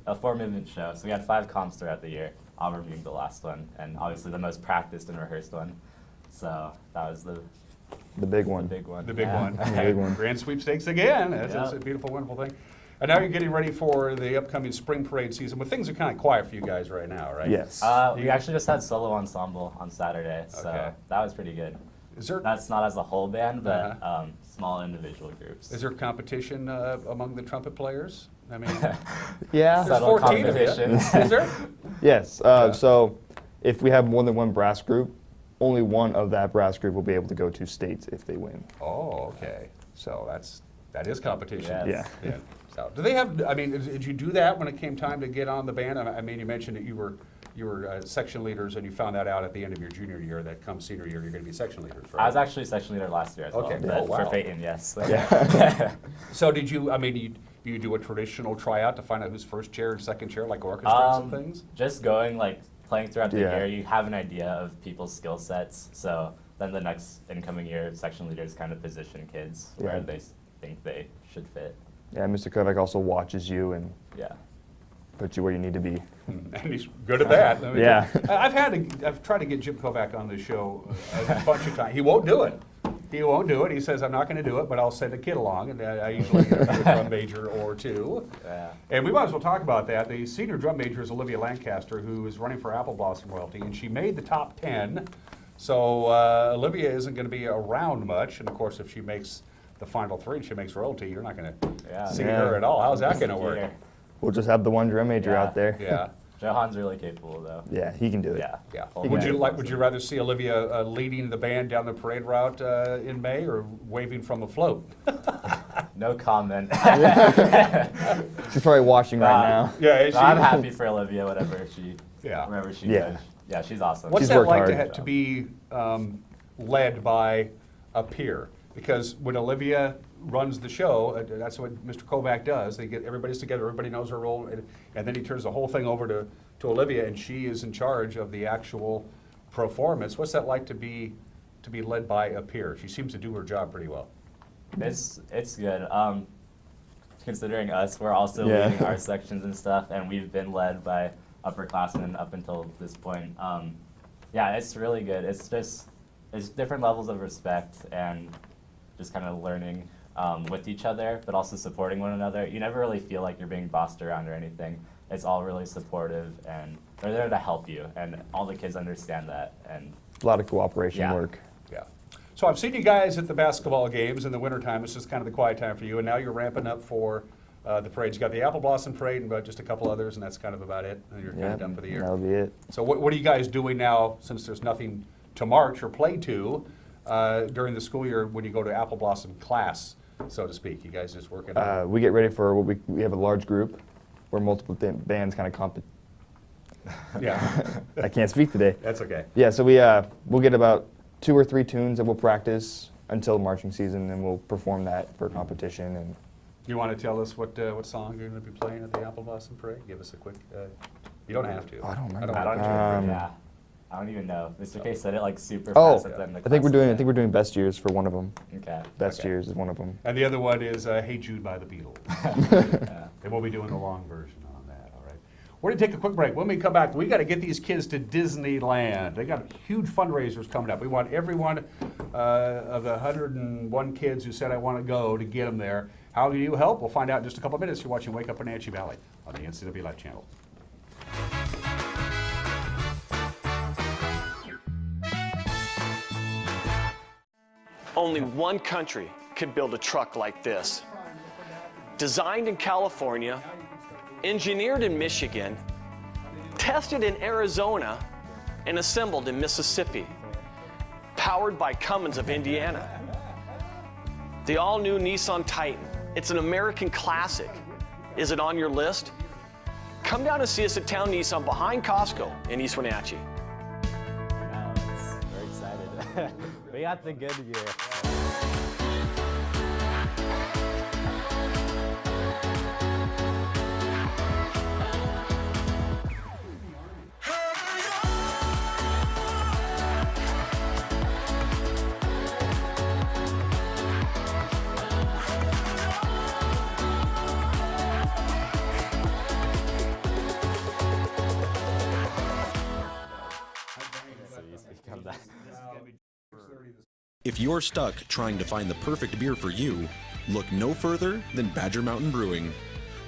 a four-movement show. So we had 5 comps throughout the year, Auburn being the last one, and obviously the most practiced and rehearsed one. So that was the big one. The big one. The big one. The big one. Grand sweepstakes again. That's a beautiful, wonderful thing. And now you're getting ready for the upcoming spring parade season, but things are kind of quiet for you guys right now, right? Yes. We actually just had solo ensemble on Saturday, so that was pretty good. That's not as a whole band, but small individual groups. Is there competition among the trumpet players? I mean, Yeah. there's 14 of you. Is there? Yes. So if we have more than one brass group, only one of that brass group will be able to go to states if they win. Oh, okay. So that is competition. Yes. Yeah. So do they have? I mean, did you do that when it came time to get on the band? I mean, you mentioned that you were section leaders, and you found that out at the end of your junior year. That come senior year, you're going to be section leaders, right? I was actually section leader last year as well. Okay. But Oh, wow. For Phaeton, yes. Yeah. So did you? I mean, you do a traditional tryout to find out who's first chair and second chair, like orchestras and things? Just going, like, playing throughout the Yeah. year, you have an idea of people's skill sets. So then the next incoming year, section leaders kind of position kids where they think they should fit. Yeah, Mr. Kovac also watches you and puts you where you need to be. And he's good at that. I mean, Yeah. I've tried to get Jim Kovac on the show a bunch of times. He won't do it. He won't do it. He says, I'm not going to do it, but I'll send a kid along. And I usually get a drum major or two. Yeah. And we might as well talk about that. The senior drum major is Olivia Lancaster, who is running for Apple Blossom Royalty, and she made the top 10. So Olivia isn't going to be around much. And of course, if she makes the final 3 and she makes royalty, you're not going to see her at all. How's that going to work? We'll just have the one drum major out there. Yeah. Johan's really capable, though. Yeah, he can do it. Yeah. Would you rather see Olivia leading the band down the parade route in May, or waving from a float? No comment. She's probably watching right now. Yeah, No, I'm happy for Olivia, wherever she Yeah. goes. Yeah, she's awesome. What's that like to be led by a peer? because when Olivia runs the show, that's what Mr. Kovac does. They get everybody's together, everybody knows her role, and then he turns the whole thing over to Olivia, and she is in charge of the actual performance. What's that like to be led by a peer? She seems to do her job pretty well. It's good. Considering us, we're also leading our sections and stuff, and we've been led by upperclassmen up until this point. Yeah, it's really good. It's different levels of respect and just kind of learning with each other, but also supporting one another. You never really feel like you're being bossed around or anything. It's all really supportive, and they're there to help you, and all the kids understand that. And a lot of cooperation work. Yeah. So I've seen you guys at the basketball games in the wintertime. It's just kind of the quiet time for you, and now you're ramping up for the parades. You got the Apple Blossom Parade and about just a couple others, and that's kind of about it. And you're kind of done for the year. That'll be it. So what are you guys doing now, since there's nothing to march or play to during the school year when you go to Apple Blossom class, so to speak? You guys just working on? We get ready for what we have a large group where multiple bands kind of compete. Yeah. I can't speak today. That's okay. Yeah, so we'll get about 2 or 3 tunes that we'll practice until marching season, and we'll perform that for competition. And You want to tell us what song you're going to be playing at the Apple Blossom Parade? Give us a quick. You don't have to. I don't remember. I don't even know. Mr. K said it like super Oh, fast. At the I think we're doing Best Years for one of them. Okay. Best Years is one of them. And the other one is Hey Jude by the Beatles. And we'll be doing the long version on that, all right? We're going to take a quick break. When we come back, we got to get these kids to Disneyland. They got huge fundraisers coming up. We want every one of the 101 kids who said, I want to go, to get them there. How do you help? We'll find out in just a couple of minutes. You're watching Wake Up Wenatchee Valley on the NCW Life channel. Only one country could build a truck like this. Designed in California, engineered in Michigan, tested in Arizona, and assembled in Mississippi. Powered by Cummins of Indiana. The all-new Nissan Titan. It's an American classic. Is it on your list? Come down and see us at Town Nissan behind Costco in East Wenatchee. We're excited. We got the good year. If you're stuck trying to find the perfect beer for you, look no further than Badger Mountain Brewing.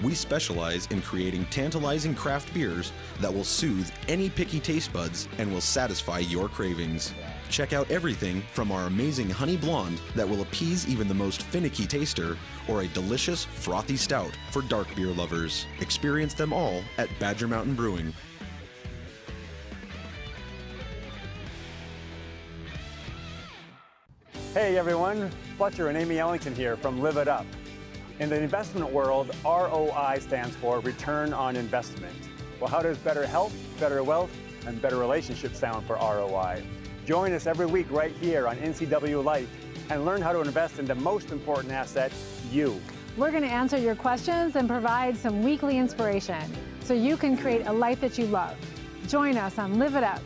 We specialize in creating tantalizing craft beers that will soothe any picky taste buds and will satisfy your cravings. Check out everything from our amazing Honey Blonde that will appease even the most finicky taster, or a delicious frothy stout for dark beer lovers. Experience them all at Badger Mountain Brewing. Hey everyone, Fletcher and Amy Ellington here from Live It Up. In the investment world, ROI stands for Return on Investment. Well, how does better health, better wealth, and better relationships sound for ROI? Join us every week right here on NCW Life and learn how to invest in the most important asset, you. We're going to answer your questions and provide some weekly inspiration so you can create a life that you love. Join us on Live It Up.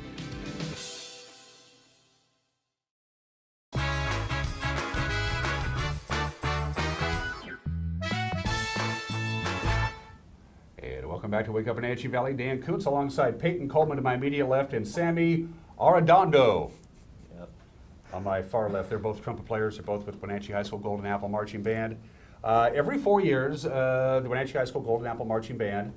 Welcome back to Wake Up Wenatchee Valley. Dan Kuntz alongside Peyton Coleman to my immediate left and Sammy Arredondo. On my far left, they're both trumpet players. They're both with Wenatchee High School Golden Apple Marching Band. Every 4 years, the Wenatchee High School Golden Apple Marching Band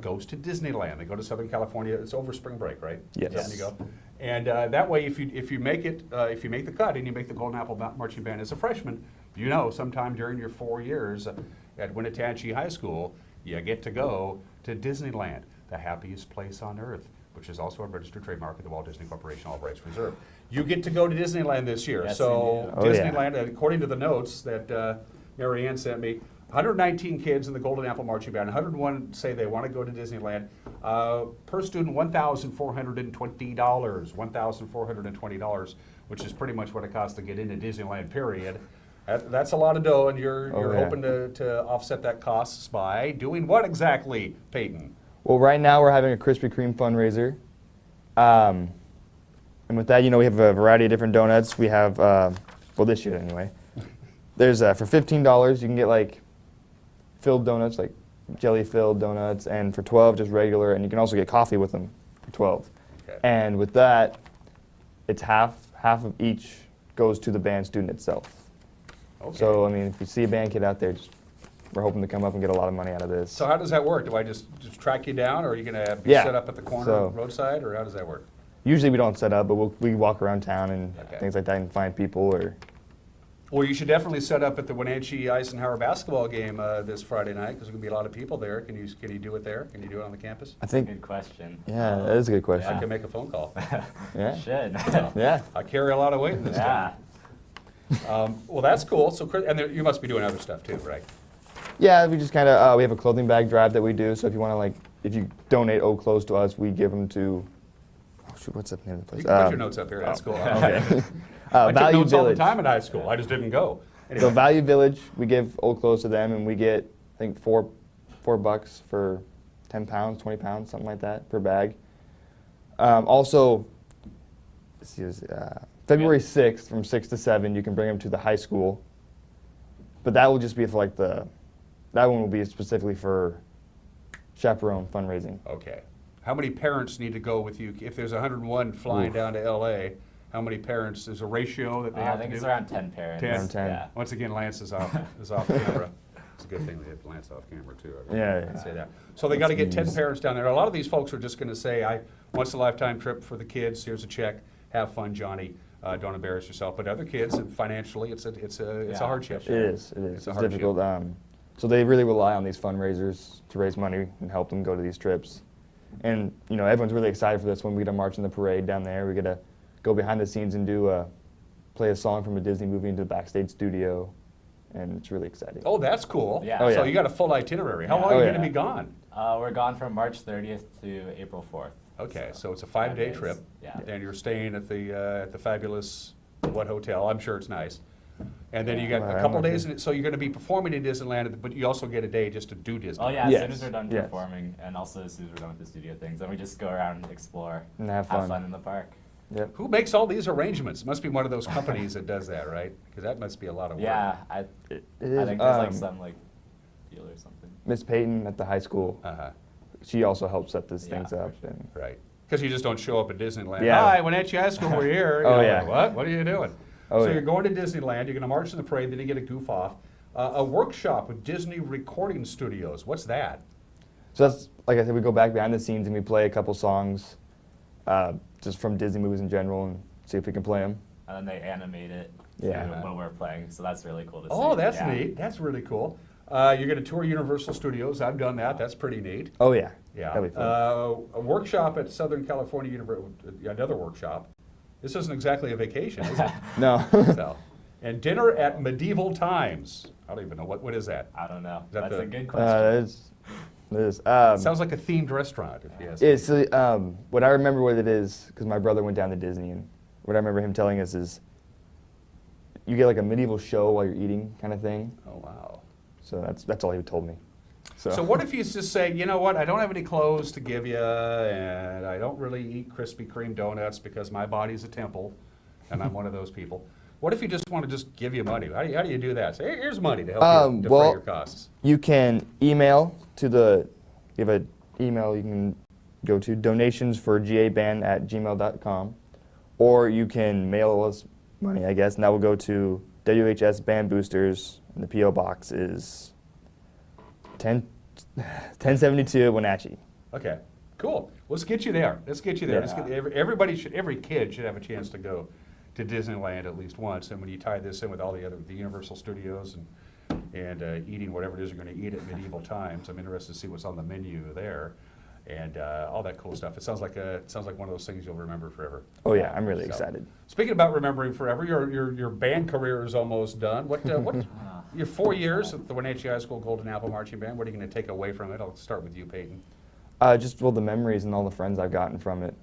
goes to Disneyland. They go to Southern California. It's over spring break, right? Yes. There you go. And that way, if you make it, if you make the cut and you make the Golden Apple Marching Band as a freshman, you know sometime during your 4 years at Wenatchee High School, you get to go to Disneyland, the happiest place on earth, which is also a registered trademark of the Walt Disney Corporation, all rights reserved. You get to go to Disneyland this year. Yes, so we do. Disneyland, according to the notes that Mary Ann sent me, 119 kids in the Golden Apple Marching Band, 101 say they want to go to Disneyland. Per student, $1,420, $1,420, which is pretty much what it costs to get into Disneyland, period. That's a lot of dough, and you're yeah. hoping to offset that costs by doing what exactly, Peyton? Well, right now we're having a Krispy Kreme fundraiser. And with that, we have a variety of different donuts. We have, well, this year anyway. There's, for $15, you can get like filled donuts, like jelly-filled donuts, and for $12, just regular, and you can also get coffee with them for $12. Okay. And with that, it's half of each goes to the band student itself. Okay. So, I mean, if you see a band kid out there, we're hoping to come up and get a lot of money out of this. So how does that work? Do I just track you down, or are you going to be Yeah. set up at the corner roadside, or how does that work? Usually we don't set up, but we walk around town and Okay. things like that and find people. Or Well, you should definitely set up at the Wenatchee Eisenhower basketball game this Friday night, because there's going to be a lot of people there. Can you do it there? Can you do it on the campus? I think. Good question. Yeah, that is a good question. I can make a phone call. Yeah. Should. Yeah. I carry a lot of weight in this Yeah. town. Well, that's cool. So, and you must be doing other stuff too, right? Yeah, we just kind of we have a clothing bag drive that we do. So if you want to if you donate old clothes to us, we give them to. Oh shoot, what's the name of the place? You can put your notes up here. That's cool. Okay. I took Value notes all the Village. time in high school. I just didn't go. Anyway. So Value Village, we give old clothes to them, and we get I think $4 for 10 pounds, 20 pounds, something like that per bag. Also, let's see, February 6th from 6 to 7, you can bring them to the high school. But that will just be for that one will be specifically for chaperone fundraising. Okay. How many parents need to go with you? If there's 101 flying down to LA, how many parents? There's a ratio that they have to do? I think it's around 10 parents. 10. Yeah. Once again, Lance is off camera. It's a good thing they have Lance off camera too. I can say that. So they got to get 10 parents down there. A lot of these folks are just going to say, once a lifetime trip for the kids. Here's a check. Have fun, Johnny. Don't embarrass yourself. But other kids, and financially, it's a hardship. It is. It's It's difficult. So they really rely on these fundraisers to raise money and help them go to these trips. And everyone's really excited for this when we get to march in the parade down there. We get to go behind the scenes and play a song from a Disney movie into the backstage studio, and it's really exciting. Oh, that's cool. Yeah. Oh, So yeah. you got a full itinerary. How long are you going to be gone? We're gone from March 30th to April 4th. Okay, so it's a 5-day days. trip. Yeah. And you're staying at the fabulous what hotel? I'm sure it's nice. And then you got a couple days, so you're going to be performing in Disneyland, but you also get a day just to do Disney. Oh yeah, Yes. as soon as we're done Yes. performing, and also as soon as we're done with the studio things, then we just go around and explore, And have fun. in the park. Yep. Who makes all these arrangements? It must be one of those companies that does that, right? Because that must be a lot of work. Yeah, I It think is. there's some deal or something. Miss Peyton at the high school, she also helps set these things up. And Right. Because you just don't show up at Disneyland. Yeah. Hi, Wenatchee High School, we're here. Oh, You know, yeah. like, what? What are you doing? Oh, So yeah. you're going to Disneyland, you're going to march in the parade, then you get a goof off. A workshop with Disney Recording Studios. What's that? So that's, like I said, we go back behind the scenes and we play a couple songs just from Disney movies in general and see if we can play them. And then they animate it Yeah. when we're playing, so that's really cool to see. Oh, that's Yeah. neat. That's really cool. You're going to tour Universal Studios. I've done that. That's pretty neat. Oh, yeah. Yeah. That'd be fun. A workshop at Southern California University, another workshop. This isn't exactly a vacation, is it? No. So, and dinner at Medieval Times. I don't even know. What is that? I don't know. Is that That's the- a good question. It is. Sounds like a themed restaurant, if you ask me. It's what I remember what it is, because my brother went down to Disney, and what I remember him telling us is you get like a medieval show while you're eating kind of thing. Oh, wow. So that's all he told me. So what if you just say, you know what, I don't have any clothes to give you, and I don't really eat Krispy Kreme donuts because my body's a temple, and I'm one of those people. What if you just want to just give you money? How do you do that? Say, here's money to help you defray your costs. You can email to you have an email you can go to donationsforgaband@gmail.com, or you can mail us money, I guess, and that will go to WHS Band Boosters, and the P.O. Box is 1072 Wenatchee. Okay, cool. Let's get you there. Let's get you there. Yeah. Let's get, every kid should have a chance to go to Disneyland at least once. And when you tie this in with all the Universal Studios and eating whatever it is you're going to eat at Medieval Times, I'm interested to see what's on the menu there and all that cool stuff. It sounds like one of those things you'll remember forever. Oh yeah, I'm really excited. Speaking about remembering forever, your band career is almost done. What your 4 years at the Wenatchee High School Golden Apple Marching Band? What are you going to take away from it? I'll start with you, Peyton. Just the memories and all the friends I've gotten from it.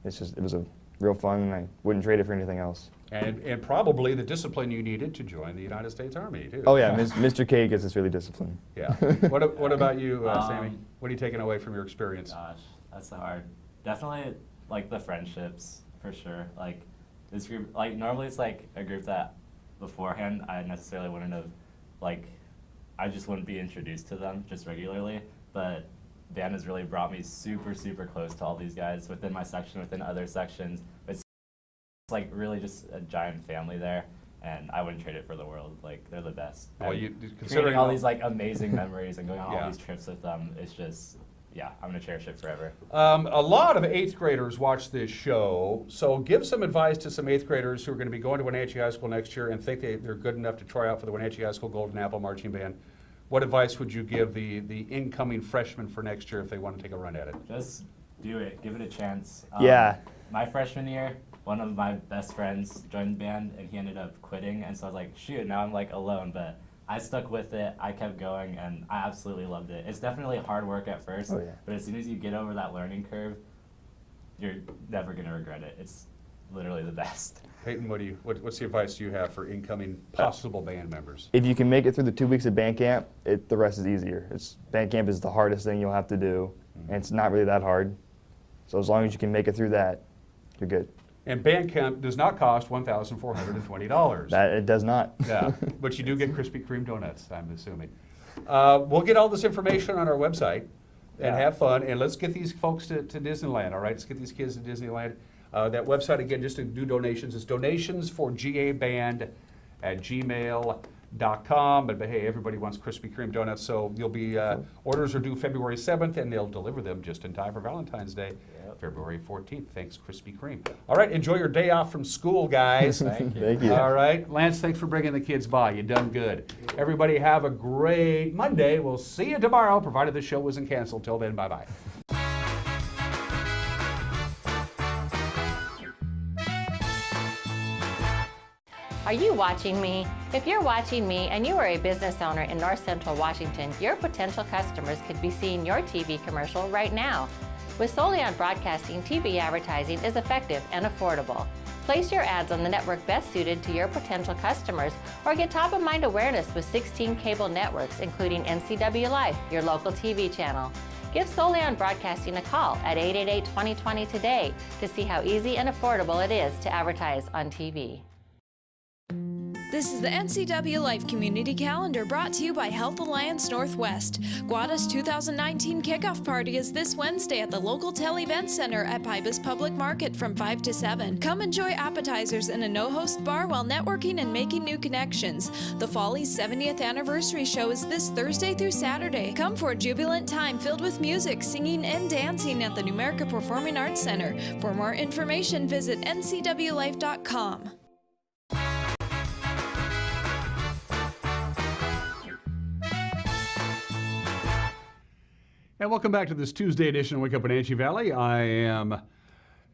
It was a real fun, and I wouldn't trade it for anything else. And probably the discipline you needed to join the United States Army, too. Oh yeah, Mr. K gets us really disciplined. Yeah. What about you, Sammy? What are you taking away from your experience? Gosh, that's so hard. Definitely, like, the friendships, for sure. Like, this group, like, normally it's, like, a group that beforehand I necessarily wouldn't have, like, I just wouldn't be introduced to them just regularly. But band has really brought me super, super close to all these guys within my section, within other sections. It's like really just a giant family there, and I wouldn't trade it for the world. Like, they're the best. Well, Considering all these like amazing memories and going on all these trips with them, it's just, yeah, I'm gonna cherish it forever. A lot of 8th graders watch this show, so give some advice to some 8th graders who are going to be going to Wenatchee High School next year and think they're good enough to try out for the Wenatchee High School Golden Apple Marching Band. What advice would you give the incoming freshmen for next year if they want to take a run at it? Just do it. Give it a chance. Yeah. My freshman year, one of my best friends joined the band, and he ended up quitting, and so I was like, shoot, now I'm like alone, but I stuck with it, I kept going, and I absolutely loved it. It's definitely hard work at first, but as soon as you get over that learning curve, you're never going to regret it. It's literally the best. Peyton, what's the advice you have for incoming possible band members? If you can make it through the 2 weeks of band camp, the rest is easier. Band camp is the hardest thing you'll have to do, and it's not really that hard. So as long as you can make it through that, you're good. And band camp does not cost $1,420. That it does not. Yeah, but you do get Krispy Kreme donuts, I'm assuming. We'll get all this information on our website and have fun, and let's get these folks to Disneyland, all right? Let's get these kids to Disneyland. That website, again, just to do donations, is donationsforgaband@gmail.com. But hey, everybody wants Krispy Kreme donuts, so you'll be, orders are due February 7th, and they'll deliver them just in time for Valentine's Day, February 14th. Thanks, Krispy Kreme. All right, enjoy your day off from school, guys. Thank you. Thank you. All right, Lance, thanks for bringing the kids by. You done good. Everybody have a great Monday. We'll see you tomorrow, provided the show isn't canceled. Till then, bye-bye. Are you watching me? If you're watching me and you are a business owner in North Central Washington, your potential customers could be seeing your TV commercial right now. With Solion Broadcasting, TV advertising is effective and affordable. Place your ads on the network best suited to your potential customers, or get top-of-mind awareness with 16 cable networks, including NCW Life, your local TV channel. Give Solion Broadcasting a call at 888-2020 today to see how easy and affordable it is to advertise on TV. This is the NCW Life Community Calendar brought to you by Health Alliance Northwest. GWADA's 2019 kickoff party is this Wednesday at the local Tel Event Center at Pybus Public Market from 5 to 7. Come enjoy appetizers in a no-host bar while networking and making new connections. The Follies 70th Anniversary Show is this Thursday through Saturday. Come for a jubilant time filled with music, singing, and dancing at the Numerica Performing Arts Center. For more information, visit ncwlife.com. And welcome back to this Tuesday edition of Wake Up Wenatchee Valley. I am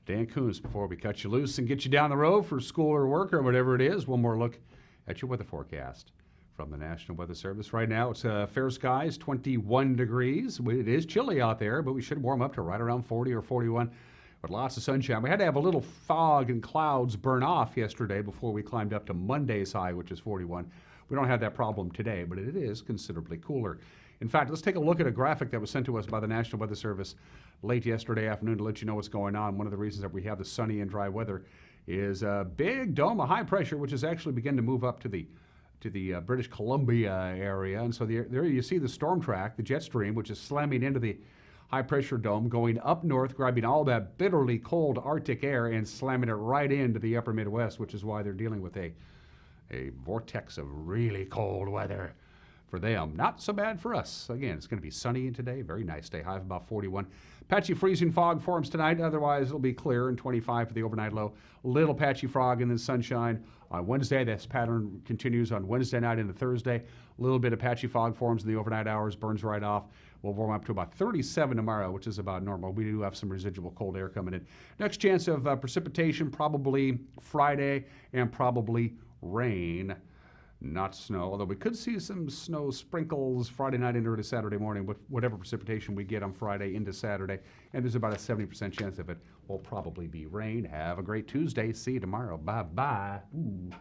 Dan Kuntz. Before we cut you loose and get you down the road for school or work or whatever it is, one more look at your weather forecast from the National Weather Service. Right now, it's fair skies, 21 degrees. It is chilly out there, but we should warm up to right around 40 or 41 with lots of sunshine. We had to have a little fog and clouds burn off yesterday before we climbed up to Monday's high, which is 41. We don't have that problem today, but it is considerably cooler. In fact, let's take a look at a graphic that was sent to us by the National Weather Service late yesterday afternoon to let you know what's going on. One of the reasons that we have the sunny and dry weather is a big dome of high pressure, which has actually begun to move up to the British Columbia area. And so there you see the storm track, the jet stream, which is slamming into the high pressure dome, going up north, grabbing all that bitterly cold Arctic air and slamming it right into the upper Midwest, which is why they're dealing with a vortex of really cold weather. For them, not so bad for us. Again, it's going to be sunny today, very nice day, high of about 41. Patchy freezing fog forms tonight, otherwise it'll be clear, and 25 for the overnight low. Little patchy fog and then sunshine on Wednesday. This pattern continues on Wednesday night into Thursday. A little bit of patchy fog forms in the overnight hours, burns right off. We'll warm up to about 37 tomorrow, which is about normal. We do have some residual cold air coming in. Next chance of precipitation, probably Friday, and probably rain not snow, although we could see some snow sprinkles Friday night into early Saturday morning with whatever precipitation we get on Friday into Saturday. And there's about a 70% chance of it will probably be rain. Have a great Tuesday. See you tomorrow. Bye-bye. Ooh.